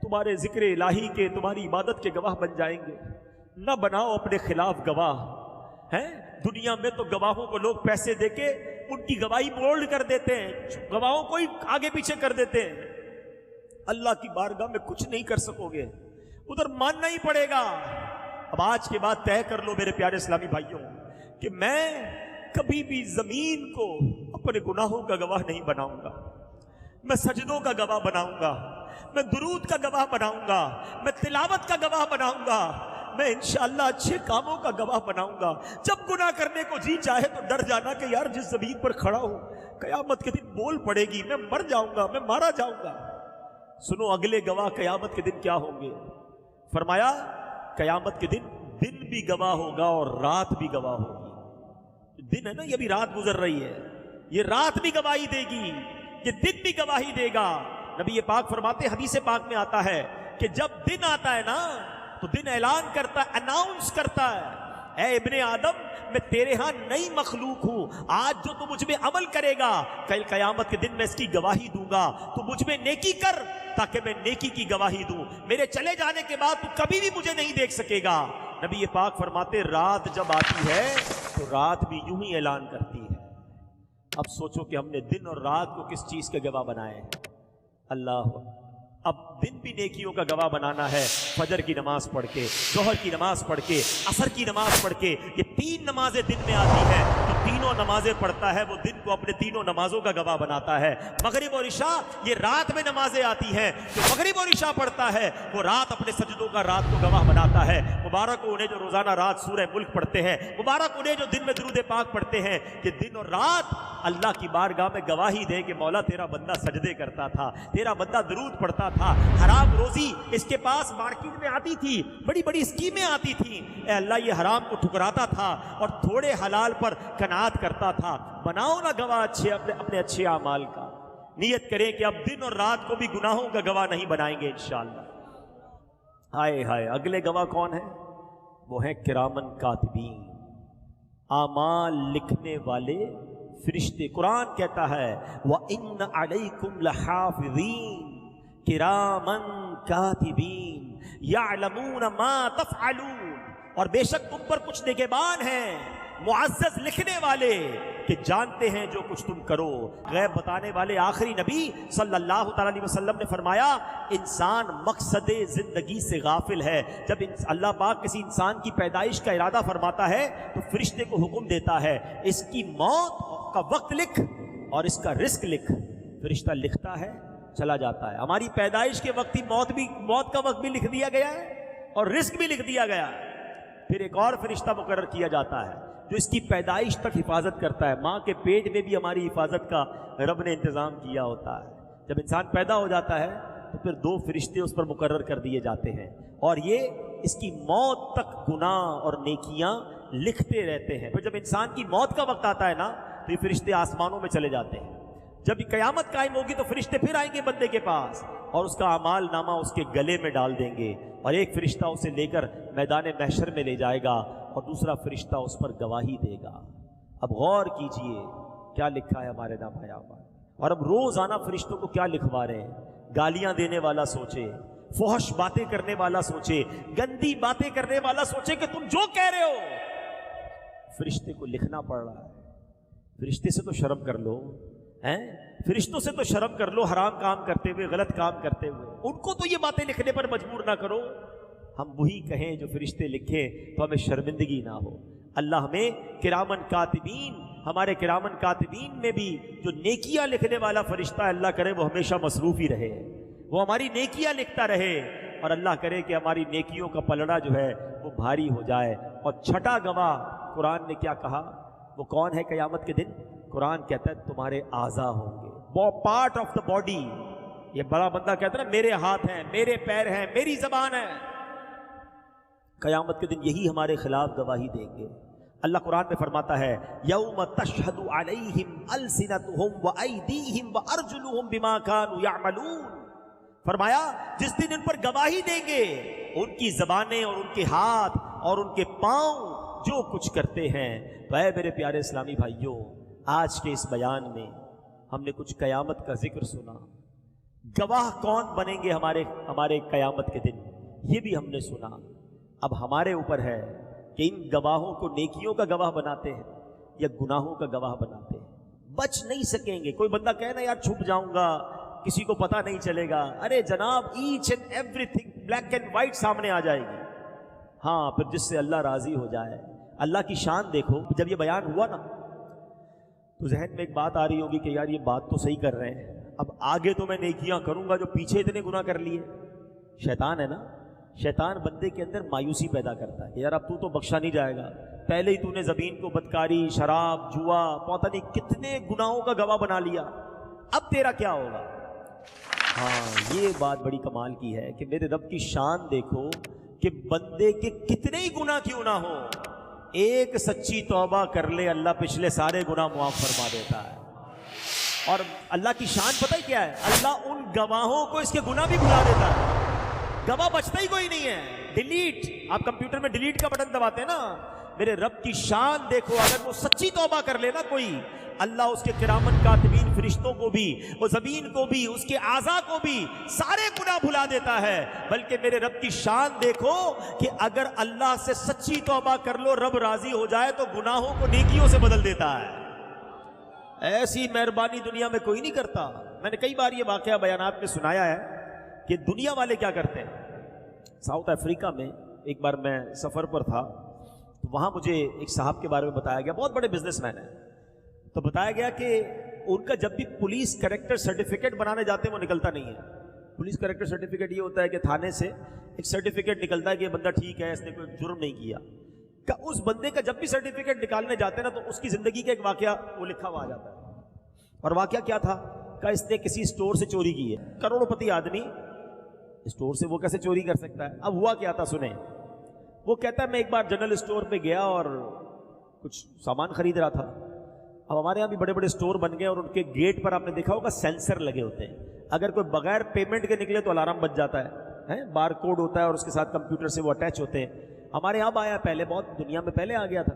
تمہارے ذکر الہی کے، تمہاری عبادت کے گواہ بن جائیں گے۔ نہ بناؤ اپنے خلاف گواہ ہیں۔ دنیا میں تو گواہوں کو لوگ پیسے دے کے ان کی گواہی بولڈ کر دیتے ہیں، گواہوں کو ہی آگے پیچھے کر دیتے ہیں۔ اللہ کی بارگاہ میں کچھ نہیں کر سکو گے، ادھر ماننا ہی پڑے گا۔ اب آج کے بعد طے کر لو میرے پیارے اسلامی بھائیوں کہ میں کبھی بھی زمین کو اپنے گناہوں کا گواہ نہیں بناؤں گا، میں سجدوں کا گواہ بناؤں گا، میں درود کا گواہ بناؤں گا، میں تلاوت کا گواہ بناؤں گا، میں انشاءاللہ اچھے کاموں کا گواہ بناؤں گا۔ جب گناہ کرنے کو جی چاہے تو ڈر جانا کہ یار جس زمین پر کھڑا ہوں قیامت کے دن بول پڑے گی، میں مر جاؤں گا، میں مارا جاؤں گا۔ سنو اگلے گواہ قیامت کے دن کیا ہوں گے؟ فرمایا قیامت کے دن بھی گواہ ہوگا اور رات بھی گواہ ہوگی۔ دن ہے نا، یہ بھی رات گزر رہی ہے، یہ رات بھی گواہی دے گی، یہ دن بھی گواہی دے گا۔ نبی پاک فرماتے، حدیث پاک میں آتا ہے کہ جب دن آتا ہے نا تو دن اعلان کرتا ہے، اناؤنس کرتا ہے، اے ابن آدم میں تیرے ہاں نئی مخلوق ہوں، آج جو تو مجھ میں عمل کرے گا کل قیامت کے دن میں اس کی گواہی دوں گا، تو مجھ میں نیکی کر تاکہ میں نیکی کی گواہی دوں، میرے چلے جانے کے بعد تو کبھی بھی مجھے نہیں دیکھ سکے گا۔ نبی پاک فرماتے رات جب آتی ہے تو رات بھی یوں ہی اعلان کرتی ہے۔ اب سوچو کہ ہم نے دن اور رات کو کس چیز کے گواہ بنائے ہیں؟ اللہ، اب دن بھی نیکیوں کا گواہ بنانا ہے، فجر کی نماز پڑھ کے، ظہر کی نماز پڑھ کے، عصر کی نماز پڑھ کے۔ یہ 3 نمازیں دن میں آتی ہیں، تو تینوں نمازیں پڑھتا ہے وہ دن کو اپنے تینوں نمازوں کا گواہ بناتا ہے۔ مغرب اور عشاء یہ رات میں نمازیں آتی ہیں، جو مغرب اور عشاء پڑھتا ہے وہ رات اپنے سجدوں کا رات کو گواہ بناتا ہے۔ مبارک انہیں جو روزانہ رات سورہ ملک پڑھتے ہیں، مبارک انہیں جو دن میں درود پاک پڑھتے ہیں، کہ دن اور رات اللہ کی بارگاہ میں گواہی دے کہ مولا تیرا بندہ سجدے کرتا تھا، تیرا بندہ درود پڑھتا تھا، حرام روزی اس کے پاس مارکیٹ میں آتی تھی، بڑی بڑی اسکیمیں آتی تھیں، اے اللہ یہ حرام کو ٹھکراتا تھا اور تھوڑے حلال پر قناعت کرتا تھا۔ بناؤ نا گواہ اپنے اچھے اعمال کا۔ نیت کریں کہ اب دن اور رات کو بھی گناہوں کا گواہ نہیں بنائیں گے انشاءاللہ۔ ہائے ہائے، اگلے گواہ کون ہیں؟ وہ ہیں کرامن کاتبین، اعمال لکھنے والے فرشتے۔ قرآن کہتا ہے وَإِنَّ عَلَيْكُمْ لَحَافِظِينَ کِرَامًا کاتبین یعلمون ما تفعلون، اور بے شک تم پر کچھ نگہبان ہیں، معزز لکھنے والے کہ جانتے ہیں جو کچھ تم کرو۔ غیب بتانے والے آخری نبی صلی اللہ تعالیٰ علیہ وسلم نے فرمایا انسان مقصد زندگی سے غافل ہے۔ جب اللہ پاک کسی انسان کی پیدائش کا ارادہ فرماتا ہے تو فرشتے کو حکم دیتا ہے اس کی موت کا وقت لکھ اور اس کا رزق لکھ۔ فرشتہ لکھتا ہے، چلا جاتا ہے۔ ہماری پیدائش کے وقت ہی موت کا وقت بھی لکھ دیا گیا ہے اور رزق بھی لکھ دیا گیا ہے۔ پھر ایک اور فرشتہ مقرر کیا جاتا ہے جو اس کی پیدائش تک حفاظت کرتا ہے۔ ماں کے پیٹ میں بھی ہماری حفاظت کا رب نے انتظام کیا ہوتا ہے۔ جب انسان پیدا ہو جاتا ہے تو پھر 2 فرشتے اس پر مقرر کر دیے جاتے ہیں اور یہ اس کی موت تک گناہ اور نیکیاں لکھتے رہتے ہیں۔ پھر جب انسان کی موت کا وقت آتا ہے نا تو یہ فرشتے آسمانوں میں چلے جاتے ہیں۔ جب قیامت قائم ہوگی تو فرشتے پھر آئیں گے بندے کے پاس اور اس کا اعمال نامہ اس کے گلے میں ڈال دیں گے، اور ایک فرشتہ اسے لے کر میدان محشر میں لے جائے گا اور دوسرا فرشتہ اس پر گواہی دے گا۔ اب غور کیجئے کیا لکھا ہے ہمارے نام آیا ہوا، اور اب روزانہ فرشتوں کو کیا لکھوا رہے ہیں۔ گالیاں دینے والا سوچے، فحش باتیں کرنے والا سوچے، گندی باتیں کرنے والا سوچے کہ تم جو کہہ رہے ہو فرشتے کو لکھنا پڑ رہا ہے۔ فرشتے سے تو شرم کر لو، فرشتوں سے تو شرم کر لو، حرام کام کرتے ہوئے، غلط کام کرتے ہوئے، ان کو تو یہ باتیں لکھنے پر مجبور نہ کرو۔ ہم وہی کہیں جو فرشتے لکھیں تو ہمیں شرمندگی نہ ہو۔ اللہ ہمیں کرامن کاتبین ہمارے کرامن کاتبین میں بھی جو نیکیاں لکھنے والا فرشتہ ہے، اللہ کرے وہ ہمیشہ مصروف ہی رہے، وہ ہماری نیکیاں لکھتا رہے، اور اللہ کرے کہ ہماری نیکیوں کا پلڑا جو ہے وہ بھاری ہو جائے۔ اور چھٹا گواہ قرآن نے کیا کہا؟ وہ کون ہے قیامت کے دن؟ قرآن کہتا ہے تمہارے اعضاء ہوں گے، وہ پارٹ آف دا باڈی۔ یہ بڑا بندہ کہتا ہے نا میرے ہاتھ ہیں، میرے پیر ہیں، میری زبان ہے، قیامت کے دن یہی ہمارے خلاف گواہی دیں گے۔ اللہ قرآن میں فرماتا ہے یوم تشہد علیہم السنتہم وایدیہم وارجلہم بما کانوا یعملون، فرمایا جس دن ان پر گواہی دیں گے ان کی زبانیں اور ان کے ہاتھ اور ان کے پاؤں جو کچھ کرتے ہیں۔ تو اے میرے پیارے اسلامی بھائیوں، آج کے اس بیان میں ہم نے کچھ قیامت کا ذکر سنا، گواہ کون بنیں گے ہمارے قیامت کے دن یہ بھی ہم نے سنا۔ اب ہمارے اوپر ہے کہ ان گواہوں کو نیکیوں کا گواہ بناتے ہیں یا گناہوں کا گواہ بناتے ہیں۔ بچ نہیں سکیں گے۔ کوئی بندہ کہے نا یار چھپ جاؤں گا، کسی کو پتہ نہیں چلے گا، ارے جناب each and everything black and white سامنے آ جائے گی۔ ہاں پھر جس سے اللہ راضی ہو جائے۔ اللہ کی شان دیکھو، جب یہ بیان ہوا نا تو ذہن میں ایک بات آ رہی ہوگی کہ یار یہ بات تو صحیح کر رہے ہیں، اب آگے تو میں نیکیاں کروں گا جو پیچھے اتنے گناہ کر لیے۔ شیطان ہے نا، شیطان بندے کے اندر مایوسی پیدا کرتا ہے کہ یار اب تو بخشا نہیں جائے گا، پہلے ہی تو نے زمین کو بدکاری، شراب، جوا، پتہ نہیں کتنے گناہوں کا گواہ بنا لیا، اب تیرا کیا ہوگا؟ ہاں یہ بات بڑی کمال کی ہے کہ میرے رب کی شان دیکھو کہ بندے کے کتنے ہی گناہ کیوں نہ ہو، ایک سچی توبہ کر لے اللہ پچھلے سارے گناہ معاف فرما دیتا ہے۔ اور اللہ کی شان پتہ ہی کیا ہے؟ اللہ ان گواہوں کو اس کے گناہ بھی بھلا دیتا ہے، گواہ بچتا ہی کوئی نہیں ہے۔ ڈیلیٹ، آپ کمپیوٹر میں ڈیلیٹ کا بٹن دباتے ہیں نا، میرے رب کی شان دیکھو، اگر وہ سچی توبہ کر لے نا کوئی، اللہ اس کے کرامن کاتبین فرشتوں کو بھی، وہ زمین کو بھی، اس کے اعضاء کو بھی سارے گناہ بھلا دیتا ہے۔ بلکہ میرے رب کی شان دیکھو کہ اگر اللہ سے سچی توبہ کر لو، رب راضی ہو جائے تو گناہوں کو نیکیوں سے بدل دیتا ہے۔ ایسی مہربانی دنیا میں کوئی نہیں کرتا۔ میں نے کئی بار یہ واقعہ بیانات میں سنایا ہے کہ دنیا والے کیا کرتے ہیں۔ ساؤتھ افریقہ میں ایک بار میں سفر پر تھا تو وہاں مجھے ایک صاحب کے بارے میں بتایا گیا، بہت بڑے بزنس مین ہیں، تو بتایا گیا کہ ان کا جب بھی پولیس کریکٹر سرٹیفکیٹ بنانے جاتے ہیں وہ نکلتا نہیں ہے۔ پولیس کریکٹر سرٹیفکیٹ یہ ہوتا ہے کہ تھانے سے ایک سرٹیفکیٹ نکلتا ہے کہ یہ بندہ ٹھیک ہے، اس نے کوئی جرم نہیں کیا۔ کہ اس بندے کا جب بھی سرٹیفکیٹ نکالنے جاتے ہیں نا تو اس کی زندگی کا ایک واقعہ وہ لکھا ہوا آ جاتا ہے۔ اور واقعہ کیا تھا کہ اس نے کسی اسٹور سے چوری کی ہے، کروڑوں پتی آدمی، اسٹور سے وہ کیسے چوری کر سکتا ہے؟ اب ہوا کیا تھا سنیں۔ وہ کہتا ہے میں ایک بار جنرل اسٹور پہ گیا اور کچھ سامان خرید رہا تھا۔ اب ہمارے یہاں بھی بڑے بڑے اسٹور بن گئے اور ان کے گیٹ پر آپ نے دیکھا ہوگا سینسر لگے ہوتے ہیں، اگر کوئی بغیر پیمنٹ کے نکلے تو الارم بج جاتا ہے، بار کوڈ ہوتا ہے اور اس کے ساتھ کمپیوٹر سے وہ اٹیچ ہوتے ہیں۔ ہمارے یہاں آیا پہلے، بہت دنیا میں پہلے آ گیا تھا۔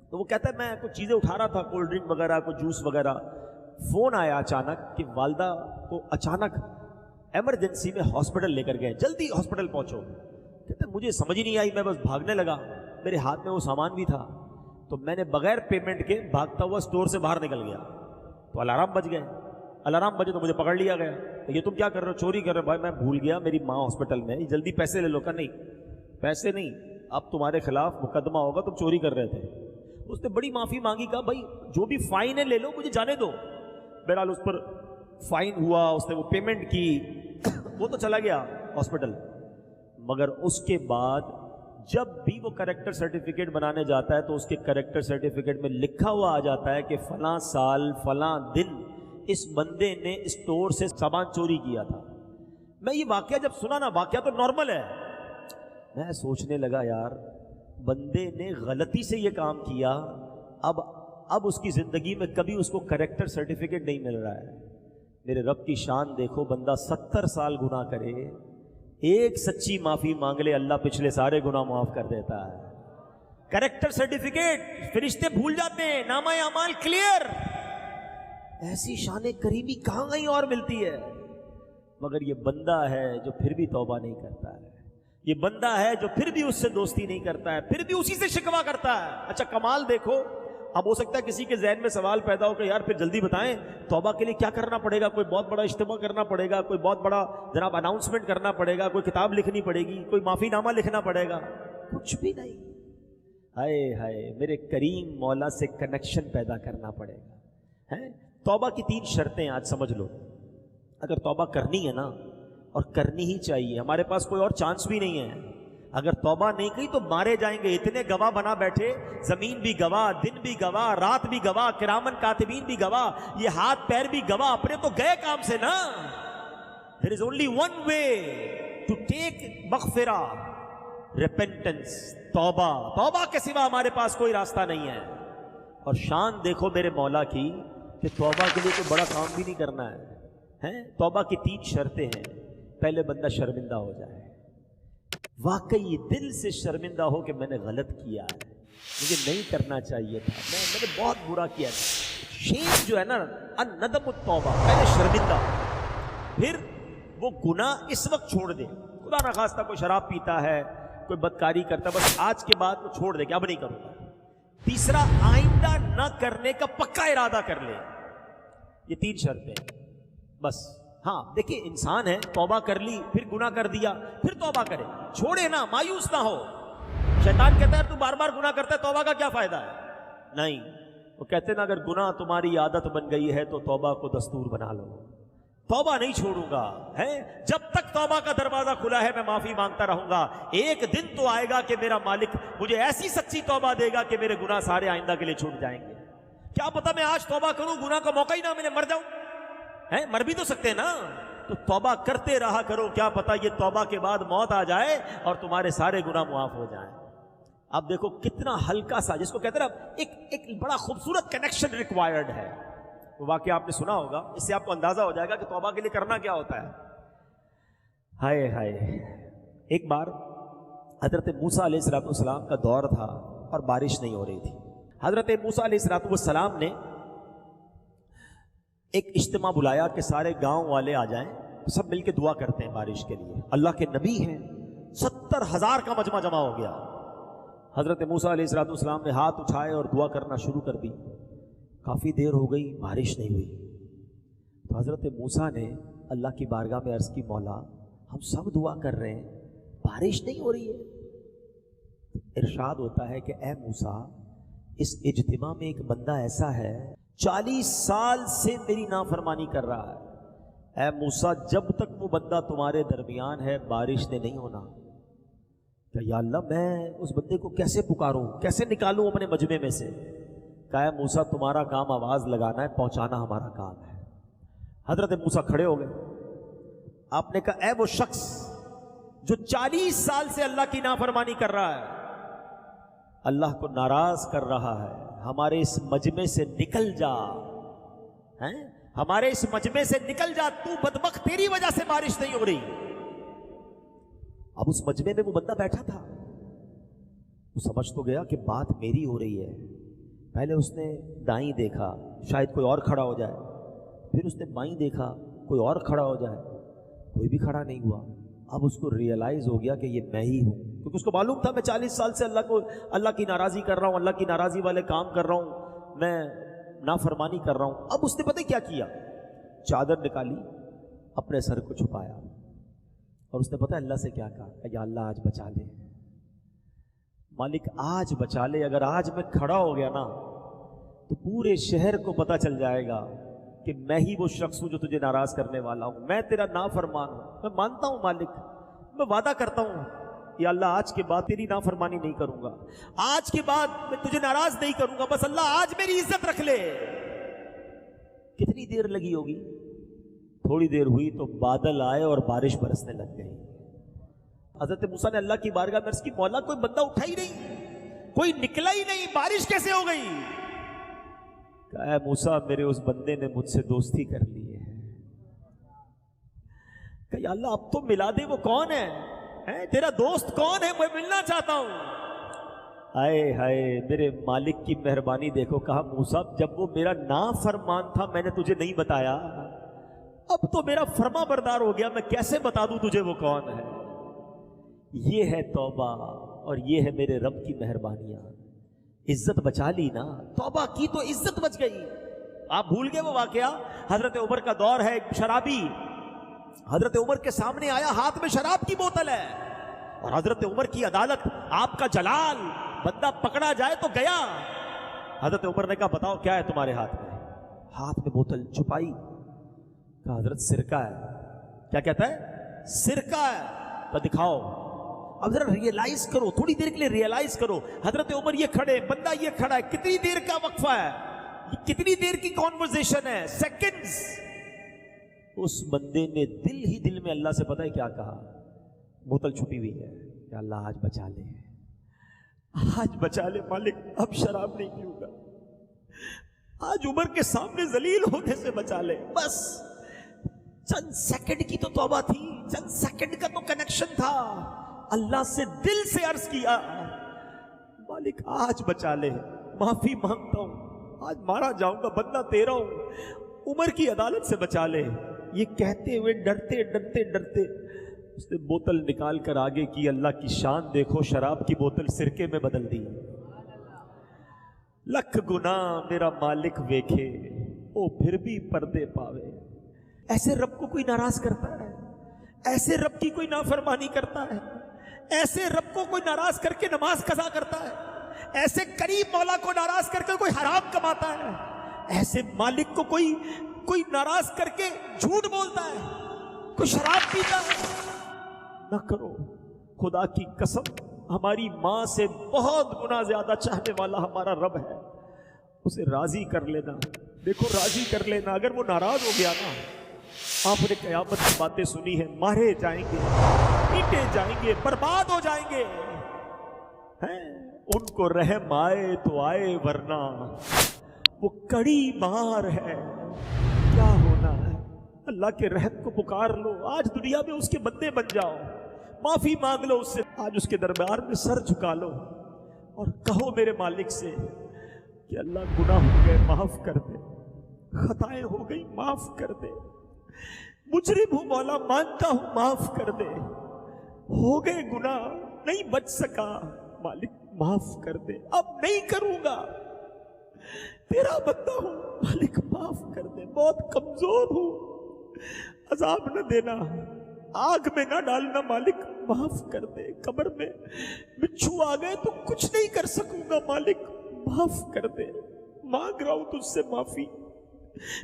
تو وہ کہتا ہے میں کچھ چیزیں اٹھا رہا تھا، کولڈ ڈرنک وغیرہ، کوئی جوس وغیرہ، فون آیا اچانک کہ والدہ کو اچانک ایمرجنسی میں ہاسپٹل لے کر گئے، جلدی ہاسپٹل پہنچو۔ کہتے مجھے سمجھ ہی نہیں آئی، میں بس بھاگنے لگا، میرے ہاتھ میں وہ سامان بھی تھا، تو میں نے بغیر پیمنٹ کے بھاگتا ہوا اسٹور سے باہر نکل گیا، تو الارم بج گئے، الارم بجے تو مجھے پکڑ لیا گیا کہ یہ تم کیا کر رہے ہو؟ چوری کر رہے ہو۔ بھائی میں بھول گیا، میری ماں ہاسپٹل میں، جلدی پیسے لے لو۔ کہ نہیں پیسے نہیں، اب تمہارے خلاف مقدمہ ہوگا، تم چوری کر رہے تھے۔ اس نے بڑی معافی مانگی، کہا بھائی جو بھی فائن ہے لے لو، مجھے جانے دو۔ بہرحال اس پر فائن ہوا، اس نے وہ پیمنٹ کی، وہ تو چلا گیا ہاسپٹل۔ مگر اس کے بعد جب بھی وہ کریکٹر سرٹیفکیٹ بنانے جاتا ہے تو اس کے کریکٹر سرٹیفکیٹ میں لکھا ہوا آ جاتا ہے کہ فلاں سال فلاں دن اس بندے نے اسٹور سے سامان چوری کیا تھا۔ میں یہ واقعہ جب سنا نا، واقعہ تو نارمل ہے، میں سوچنے لگا یار بندے نے غلطی سے یہ کام کیا، اب اس کی زندگی میں کبھی اس کو کریکٹر سرٹیفکیٹ نہیں مل رہا ہے۔ میرے رب کی شان دیکھو، بندہ 70 سال گناہ کرے، ایک سچی معافی مانگ لے، اللہ پچھلے سارے گناہ معاف کر دیتا ہے۔ کریکٹر سرٹیفکیٹ فرشتے بھول جاتے ہیں، نامہ اعمال کلیئر۔ ایسی شان کریمی کہاں کہیں اور ملتی ہے؟ مگر یہ بندہ ہے جو پھر بھی توبہ نہیں کرتا ہے، یہ بندہ ہے جو پھر بھی اس سے دوستی نہیں کرتا ہے، پھر بھی اسی سے شکوہ کرتا ہے۔ اچھا کمال دیکھو، اب ہو سکتا ہے کسی کے ذہن میں سوال پیدا ہو کہ یار پھر جلدی بتائیں توبہ کے لیے کیا کرنا پڑے گا؟ کوئی بہت بڑا اجتماع کرنا پڑے گا، کوئی بہت بڑا جناب اناؤنسمنٹ کرنا پڑے گا، کوئی کتاب لکھنی پڑے گی، کوئی معافی نامہ لکھنا پڑے گا؟ کچھ بھی نہیں۔ ہائے ہائے میرے کریم مولا سے کنیکشن پیدا کرنا پڑے گا. توبہ کی 3 شرطیں آج سمجھ لو. اگر توبہ کرنی ہے نا، اور کرنی ہی چاہیے، ہمارے پاس کوئی اور چانس بھی نہیں ہے. اگر توبہ نہیں کی تو مارے جائیں گے. اتنے گواہ بنا بیٹھے، زمین بھی گواہ، دن بھی گواہ، رات بھی گواہ، کرامن کاتبین بھی گواہ، یہ ہاتھ پیر بھی گواہ. اپنے تو گئے کام سے نا. There is only one way to take مغفرہ، repentance، توبہ. توبہ کے سوا ہمارے پاس کوئی راستہ نہیں ہے. اور شان دیکھو میرے مولا کی کہ توبہ کے لیے کوئی بڑا کام بھی نہیں کرنا ہے. توبہ کی 3 شرطیں ہیں. پہلے بندہ شرمندہ ہو جائے، واقعی دل سے شرمندہ ہو کہ میں نے غلط کیا ہے، مجھے نہیں کرنا چاہیے تھا، میں نے بہت برا کیا تھا. شیم جو ہے نا، الندم التوبہ، پہلے شرمندہ. پھر وہ گناہ اس وقت چھوڑ دے. خدا نہ خواستہ کوئی شراب پیتا ہے، کوئی بدکاری کرتا ہے، بس آج کے بعد وہ چھوڑ دے کہ اب نہیں کروں گا. تیسرا، آئندہ نہ کرنے کا پکا ارادہ کر لے. یہ 3 شرطیں بس. ہاں دیکھیں، انسان ہے، توبہ کر لی، پھر گناہ کر دیا، پھر توبہ کرے، چھوڑے نا، مایوس نہ ہو. شیطان کہتا ہے تو بار بار گناہ کرتا ہے، توبہ کا کیا فائدہ ہے؟ نہیں، وہ کہتے ہیں نا اگر گناہ تمہاری عادت بن گئی ہے تو توبہ کو دستور بنا لو. توبہ نہیں چھوڑوں گا، جب تک توبہ کا دروازہ کھلا ہے میں معافی مانگتا رہوں گا. ایک دن تو آئے گا کہ میرا مالک مجھے ایسی سچی توبہ دے گا کہ میرے گناہ سارے آئندہ کے لیے چھوٹ جائیں گے. کیا پتا میں آج توبہ کروں، گناہ کا موقع ہی نہ ملے، مر جاؤں. مر بھی تو سکتے ہیں نا. تو توبہ کرتے رہا کرو، کیا پتا یہ توبہ کے بعد موت آ جائے اور تمہارے سارے گناہ معاف ہو جائیں. اب دیکھو کتنا ہلکا سا، جس کو کہتے ہیں نا ایک بڑا خوبصورت کنیکشن ریکوائرڈ ہے. وہ واقعہ آپ نے سنا ہوگا، اس سے آپ کو اندازہ ہو جائے گا کہ توبہ کے لیے کرنا کیا ہوتا ہے. ہائے ہائے، ایک بار حضرت موسیٰ علیہ السلام کا دور تھا اور بارش نہیں ہو رہی تھی. حضرت موسیٰ علیہ السلام نے ایک اجتماع بلایا کہ سارے گاؤں والے آ جائیں، سب مل کے دعا کرتے ہیں بارش کے لیے. اللہ کے نبی ہیں، 70,000 کا مجمع جمع ہو گیا. حضرت موسیٰ علیہ السلام نے ہاتھ اٹھائے اور دعا کرنا شروع کر دی. کافی دیر ہو گئی، بارش نہیں ہوئی. تو حضرت موسیٰ نے اللہ کی بارگاہ میں عرض کی، مولا ہم سب دعا کر رہے ہیں، بارش نہیں ہو رہی ہے. ارشاد ہوتا ہے کہ اے موسیٰ، اس اجتماع میں ایک بندہ ایسا ہے 40 سال سے میری نافرمانی کر رہا ہے. اے موسیٰ، جب تک وہ بندہ تمہارے درمیان ہے بارش نے نہیں ہونا. کہ یا اللہ میں اس بندے کو کیسے پکاروں، کیسے نکالوں اپنے مجمع میں سے؟ کہا موسیٰ تمہارا کام آواز لگانا ہے، پہنچانا ہمارا کام ہے. حضرت موسیٰ کھڑے ہو گئے. آپ نے کہا اے وہ شخص جو 40 سال سے اللہ کی نافرمانی کر رہا ہے، اللہ کو ناراض کر رہا ہے، ہمارے اس مجمع سے نکل جا. ہمارے اس مجمع سے نکل جا، تو بدبخت، تیری وجہ سے بارش نہیں ہو رہی. اب اس مجمع میں وہ بندہ بیٹھا تھا، وہ سمجھ تو گیا کہ بات میری ہو رہی ہے. پہلے اس نے دائیں دیکھا شاید کوئی اور کھڑا ہو جائے، پھر اس نے بائیں دیکھا کوئی اور کھڑا ہو جائے، کوئی بھی کھڑا نہیں ہوا. اب اس کو ریئلائز ہو گیا کہ یہ میں ہی ہوں، کیونکہ اس کو معلوم تھا میں 40 سال سے اللہ کی ناراضی کر رہا ہوں، اللہ کی ناراضی والے کام کر رہا ہوں، میں نافرمانی کر رہا ہوں. اب اس نے پتہ کیا کیا، چادر نکالی، اپنے سر کو چھپایا، اور اس نے پتہ اللہ سے کیا کہا، یا اللہ آج بچا لے، مالک آج بچا لے. اگر آج میں کھڑا ہو گیا نا تو پورے شہر کو پتہ چل جائے گا کہ میں ہی وہ شخص ہوں جو تجھے ناراض کرنے والا ہوں، میں تیرا نافرمان ہوں. میں مانتا ہوں مالک، میں وعدہ کرتا ہوں یا اللہ آج کے بعد تیری نافرمانی نہیں کروں گا، آج کے بعد میں تجھے ناراض نہیں کروں گا، بس اللہ آج میری عزت رکھ لے. کتنی دیر لگی ہوگی؟ تھوڑی دیر ہوئی تو بادل آئے اور بارش برسنے لگ گئی. حضرت موسیٰ نے اللہ کی بارگاہ میں عرض کی، مولا کوئی بندہ اٹھا ہی نہیں، کوئی نکلا ہی نہیں، بارش کیسے ہو گئی؟ کہا اے موسیٰ میرے اس بندے نے مجھ سے دوستی کر لی ہے. کہ یا اللہ اب تو ملا دے، وہ کون ہے، تیرا دوست کون ہے، میں ملنا چاہتا ہوں. ہائے ہائے میرے مالک کی مہربانی دیکھو. کہا موسیٰ جب وہ میرا نافرمان تھا میں نے تجھے نہیں بتایا، اب تو میرا فرما بردار ہو گیا، میں کیسے بتا دوں تجھے وہ کون ہے. یہ ہے توبہ اور یہ ہے میرے رب کی مہربانیاں. عزت بچا لی نا، توبہ کی تو عزت بچ گئی. آپ بھول گئے وہ واقعہ، حضرت عمر کا دور ہے، ایک شرابی حضرت عمر کے سامنے آیا، ہاتھ میں شراب کی بوتل ہے، اور حضرت عمر کی عدالت، آپ کا جلال، بندہ پکڑا جائے تو گیا. حضرت عمر نے کہا بتاؤ کیا ہے تمہارے ہاتھ میں؟ ہاتھ میں بوتل چھپائی. کہا حضرت سرکہ ہے. کیا کہتا ہے؟ سرکہ ہے. تو دکھاؤ. اب ذرا ریئلائز کرو, تھوڑی دیر کے لیے ریئلائز کرو. حضرت عمر یہ کھڑے, بندہ یہ کھڑا ہے, کتنی دیر کا وقفہ ہے, کتنی دیر کی کانورسیشن ہے, سیکنڈز. اس بندے نے دل ہی دل میں اللہ سے پتہ ہے کیا کہا؟ بوتل چھپی ہوئی ہے کہ اللہ آج بچا لے, آج بچا لے مالک, اب شراب نہیں پیوں گا, آج عمر کے سامنے ذلیل ہونے سے بچا لے. بس چند سیکنڈ کی تو توبہ تھی, چند سیکنڈ کا تو کنیکشن تھا. اللہ سے دل سے عرض کیا مالک آج بچا لے, معافی مانگتا ہوں, آج مارا جاؤں گا, بندہ تیرا ہوں, عمر کی عدالت سے بچا لے. یہ کہتے ہوئے ڈرتے ڈرتے ڈرتے اس نے بوتل نکال کر آگے کی. اللہ کی شان دیکھو, شراب کی بوتل سرکے میں بدل دی. لکھ گناہ میرا مالک ویکھے, او پھر بھی پردے پاوے. ایسے رب کو کوئی ناراض کرتا ہے؟ ایسے رب کی کوئی نافرمانی کرتا ہے؟ ایسے رب کو کوئی ناراض کر کے نماز قضا کرتا ہے؟ ایسے کریم مولا کو ناراض کر کے کوئی حرام کماتا ہے؟ ایسے مالک کو کوئی ناراض کر کے جھوٹ بولتا ہے, کوئی شراب پیتا ہے؟ نہ کرو. خدا کی قسم ہماری ماں سے بہت گنا زیادہ چاہنے والا ہمارا رب ہے. اسے راضی کر لینا. دیکھو راضی کر لینا. اگر وہ ناراض ہو گیا نا, آپ نے قیامت کی باتیں سنی ہیں, مارے جائیں گے, پیٹے جائیں گے, برباد ہو جائیں گے. ان کو رحم آئے تو آئے, ورنہ وہ کڑی مار ہے. کیا ہونا ہے؟ اللہ کے رحم کو پکار لو. آج دنیا میں اس کے بندے بن جاؤ, معافی مانگ لو اس سے. آج اس کے دربار میں سر جھکا لو اور کہو میرے مالک سے کہ اللہ گناہ ہو گئے معاف کر دے, خطائیں ہو گئی معاف کر دے, مجرم ہوں مولا مانتا ہوں معاف کر دے, ہو گئے گناہ نہیں بچ سکا مالک معاف کر دے, اب نہیں کروں گا, تیرا بندہ ہوں مالک معاف کر دے, بہت کمزور ہوں, عذاب نہ دینا, آگ میں نہ ڈالنا مالک معاف کر دے, قبر میں بچھو آ گئے تو کچھ نہیں کر سکوں گا مالک معاف کر دے, مانگ رہا ہوں تجھ سے معافی,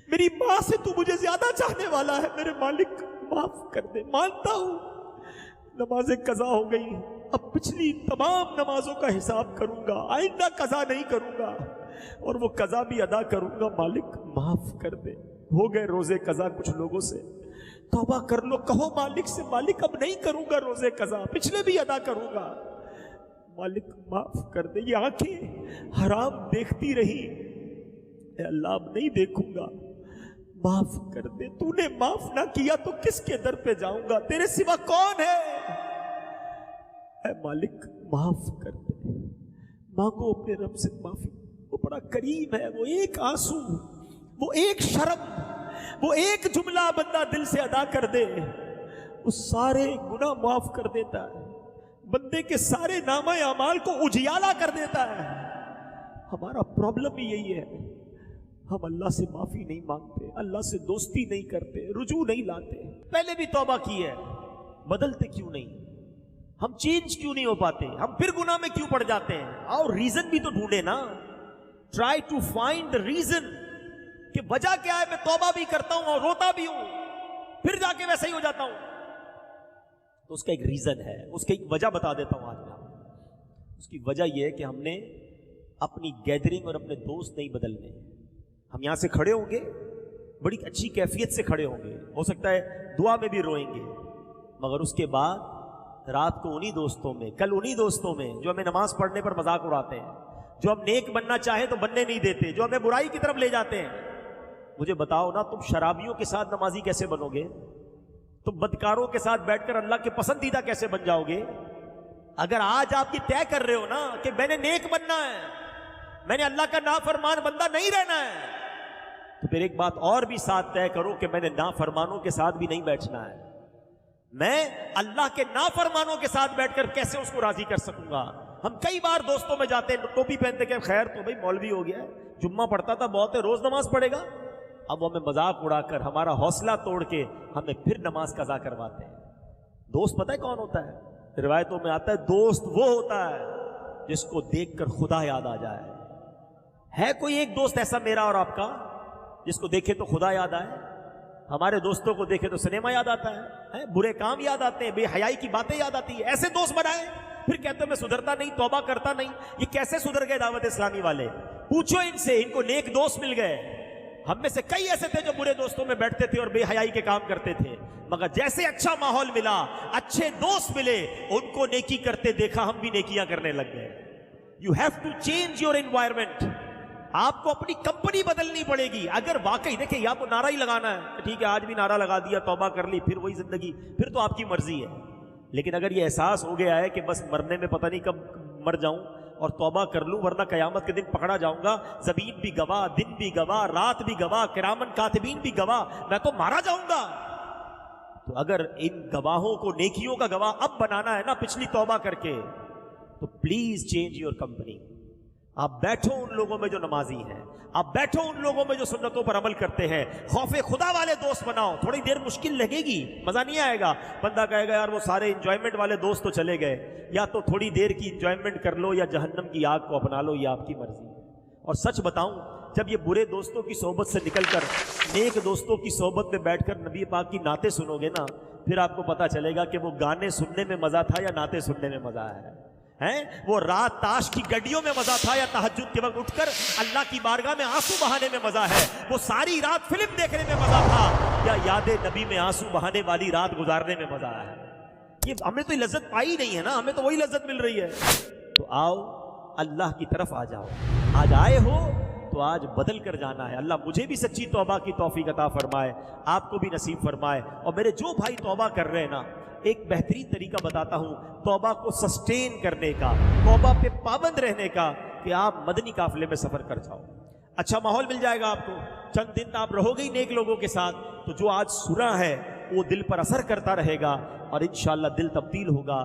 میری ماں سے تو مجھے زیادہ چاہنے والا ہے میرے مالک معاف کر دے. مانتا ہوں نمازیں قضا ہو گئی, اب پچھلی تمام نمازوں کا حساب کروں گا, آئندہ قضا نہیں کروں گا, اور وہ قضا بھی ادا کروں گا مالک معاف کر دے. ہو گئے روزے قضا کچھ لوگوں سے, توبہ کر لو, کہو مالک سے مالک اب نہیں کروں گا روزے قضا, پچھلے بھی ادا کروں گا, مالک معاف کر دے. یہ آنکھیں حرام دیکھتی رہی, اے اللہ اب نہیں دیکھوں گا, معاف کر دے. تو نے معاف نہ کیا تو کس کے در پہ جاؤں گا, تیرے سوا کون ہے؟ اے مالک معاف کر دے. مانگو اپنے رب سے معافی, وہ بڑا کریم ہے. وہ ایک آنسو, وہ ایک شرم, وہ ایک جملہ بندہ دل سے ادا کر دے, وہ سارے گناہ معاف کر دیتا ہے, بندے کے سارے نامہ اعمال کو اجیالا کر دیتا ہے. ہمارا پرابلم بھی یہی ہے, ہم اللہ سے معافی نہیں مانگتے, اللہ سے دوستی نہیں کرتے, رجوع نہیں لاتے. پہلے بھی توبہ کی ہے, بدلتے کیوں نہیں؟ ہم چینج کیوں نہیں ہو پاتے؟ ہم پھر گناہ میں کیوں پڑ جاتے ہیں؟ آؤ ریزن بھی تو ڈھونڈے نا. Try to find the reason کہ وجہ کیا ہے. میں توبہ بھی کرتا ہوں اور روتا بھی ہوں, پھر جا کے ویسا ہی ہو جاتا ہوں. تو اس کا ایک ریزن ہے, اس کی ایک وجہ بتا دیتا ہوں آج میں. اس کی وجہ یہ ہے کہ ہم نے اپنی گیدرنگ اور اپنے دوست نہیں بدلنے. ہم یہاں سے کھڑے ہوں گے, بڑی اچھی کیفیت سے کھڑے ہوں گے, ہو سکتا ہے دعا میں بھی روئیں گے, مگر اس کے بعد رات کو انہی دوستوں میں, کل انہی دوستوں میں جو ہمیں نماز پڑھنے پر مذاق اڑاتے ہیں, جو ہم نیک بننا چاہیں تو بننے نہیں دیتے, جو ہمیں برائی کی طرف لے جاتے ہیں. مجھے بتاؤ نا, تم شرابیوں کے ساتھ نمازی کیسے بنو گے؟ تم بدکاروں کے ساتھ بیٹھ کر اللہ کے پسندیدہ کیسے بن جاؤ گے؟ اگر آج آپ یہ طے کر رہے ہو نا کہ میں نے نیک بننا ہے, میں نے اللہ کا نافرمان بندہ نہیں رہنا ہے, تو پھر ایک بات اور بھی ساتھ طے کرو کہ میں نے نافرمانوں کے ساتھ بھی نہیں بیٹھنا ہے. میں اللہ کے نافرمانوں کے ساتھ بیٹھ کر کیسے اس کو راضی کر سکوں گا؟ ہم کئی بار دوستوں میں جاتے ہیں, ٹوپی پہنتے کہ خیر تو بھائی مولوی ہو گیا ہے, جمعہ پڑھتا تھا بہت ہے, روز نماز پڑھے گا. اب وہ ہمیں مذاق اڑا کر, ہمارا حوصلہ توڑ کے ہمیں پھر نماز قضا کرواتے ہیں. دوست پتہ ہے کون ہوتا ہے؟ روایتوں میں آتا ہے دوست وہ ہوتا ہے جس کو دیکھ کر خدا یاد آ جائے. ہے کوئی ایک دوست ایسا میرا اور آپ کا جس کو دیکھے تو خدا یاد آئے؟ ہمارے دوستوں کو دیکھے تو سنیما یاد آتا ہے, برے کام یاد آتے ہیں, بے حیائی کی باتیں یاد آتی ہیں. ایسے دوست بنائے پھر کہتے ہیں میں سدھرتا نہیں, توبہ کرتا نہیں. یہ کیسے سدھر گئے دعوت اسلامی والے؟ پوچھو ان سے, ان کو نیک دوست مل گئے. ہم میں سے کئی ایسے تھے جو برے دوستوں میں بیٹھتے تھے اور بے حیائی کے کام کرتے تھے, مگر جیسے اچھا ماحول ملا, اچھے دوست ملے, ان کو نیکی کرتے دیکھا, ہم بھی نیکیاں کرنے لگ گئے. You have to change your environment. آپ کو اپنی کمپنی بدلنی پڑے گی. اگر واقعی دیکھیں, یا تو نعرہ ہی لگانا ہے, ٹھیک ہے آج بھی نعرہ لگا دیا, توبہ کر لی, پھر وہی زندگی, پھر تو آپ کی مرضی ہے. لیکن اگر یہ احساس ہو گیا ہے کہ بس مرنے میں پتہ نہیں کب مر جاؤں اور توبہ کر لوں ورنہ قیامت کے دن پکڑا جاؤں گا, زمین بھی گواہ, دن بھی گواہ, رات بھی گواہ, کرامن کاتبین بھی گواہ, میں تو مارا جاؤں گا. تو اگر ان گواہوں کو نیکیوں کا گواہ اب بنانا ہے نا پچھلی توبہ کر کے, تو پلیز چینج یور کمپنی. آپ بیٹھو ان لوگوں میں جو نمازی ہیں, آپ بیٹھو ان لوگوں میں جو سنتوں پر عمل کرتے ہیں. خوف خدا والے دوست بناؤ. تھوڑی دیر مشکل لگے گی, مزہ نہیں آئے گا, بندہ کہے گا یار وہ سارے انجوائمنٹ والے دوست تو چلے گئے. یا تو تھوڑی دیر کی انجوائمنٹ کر لو یا جہنم کی آگ کو اپنا لو, یہ آپ کی مرضی ہے. اور سچ بتاؤں, جب یہ برے دوستوں کی صحبت سے نکل کر نیک دوستوں کی صحبت میں بیٹھ کر نبی پاک کی نعتیں سنو گے نا, پھر آپ کو پتا چلے گا کہ وہ گانے سننے میں مزہ تھا یا نعتیں سننے میں مزہ ہے. وہ رات تاش کی گڈیوں میں مزہ تھا یا تہجد کے وقت اٹھ کر اللہ کی بارگاہ میں آنسو بہانے میں مزہ ہے. وہ ساری رات فلم دیکھنے میں مزہ تھا یا یاد نبی میں آنسو بہانے والی رات گزارنے میں مزہ ہے. یہ ہمیں تو لذت پائی نہیں ہے نا, ہمیں تو وہی لذت مل رہی ہے. تو آؤ اللہ کی طرف آ جاؤ. آج آئے ہو تو آج بدل کر جانا ہے. اللہ مجھے بھی سچی توبہ کی توفیق عطا فرمائے, آپ کو بھی نصیب فرمائے. اور میرے جو بھائی توبہ کر رہے ہیں نا, ایک بہترین طریقہ بتاتا ہوں توبہ کو سسٹین کرنے کا, توبہ پہ پابند رہنے کا, کہ آپ مدنی قافلے میں سفر کر جاؤ. اچھا ماحول مل جائے گا آپ کو, چند دن آپ رہو گے نیک لوگوں کے ساتھ, تو جو آج سنا ہے وہ دل پر اثر کرتا رہے گا اور انشاءاللہ دل تبدیل ہوگا.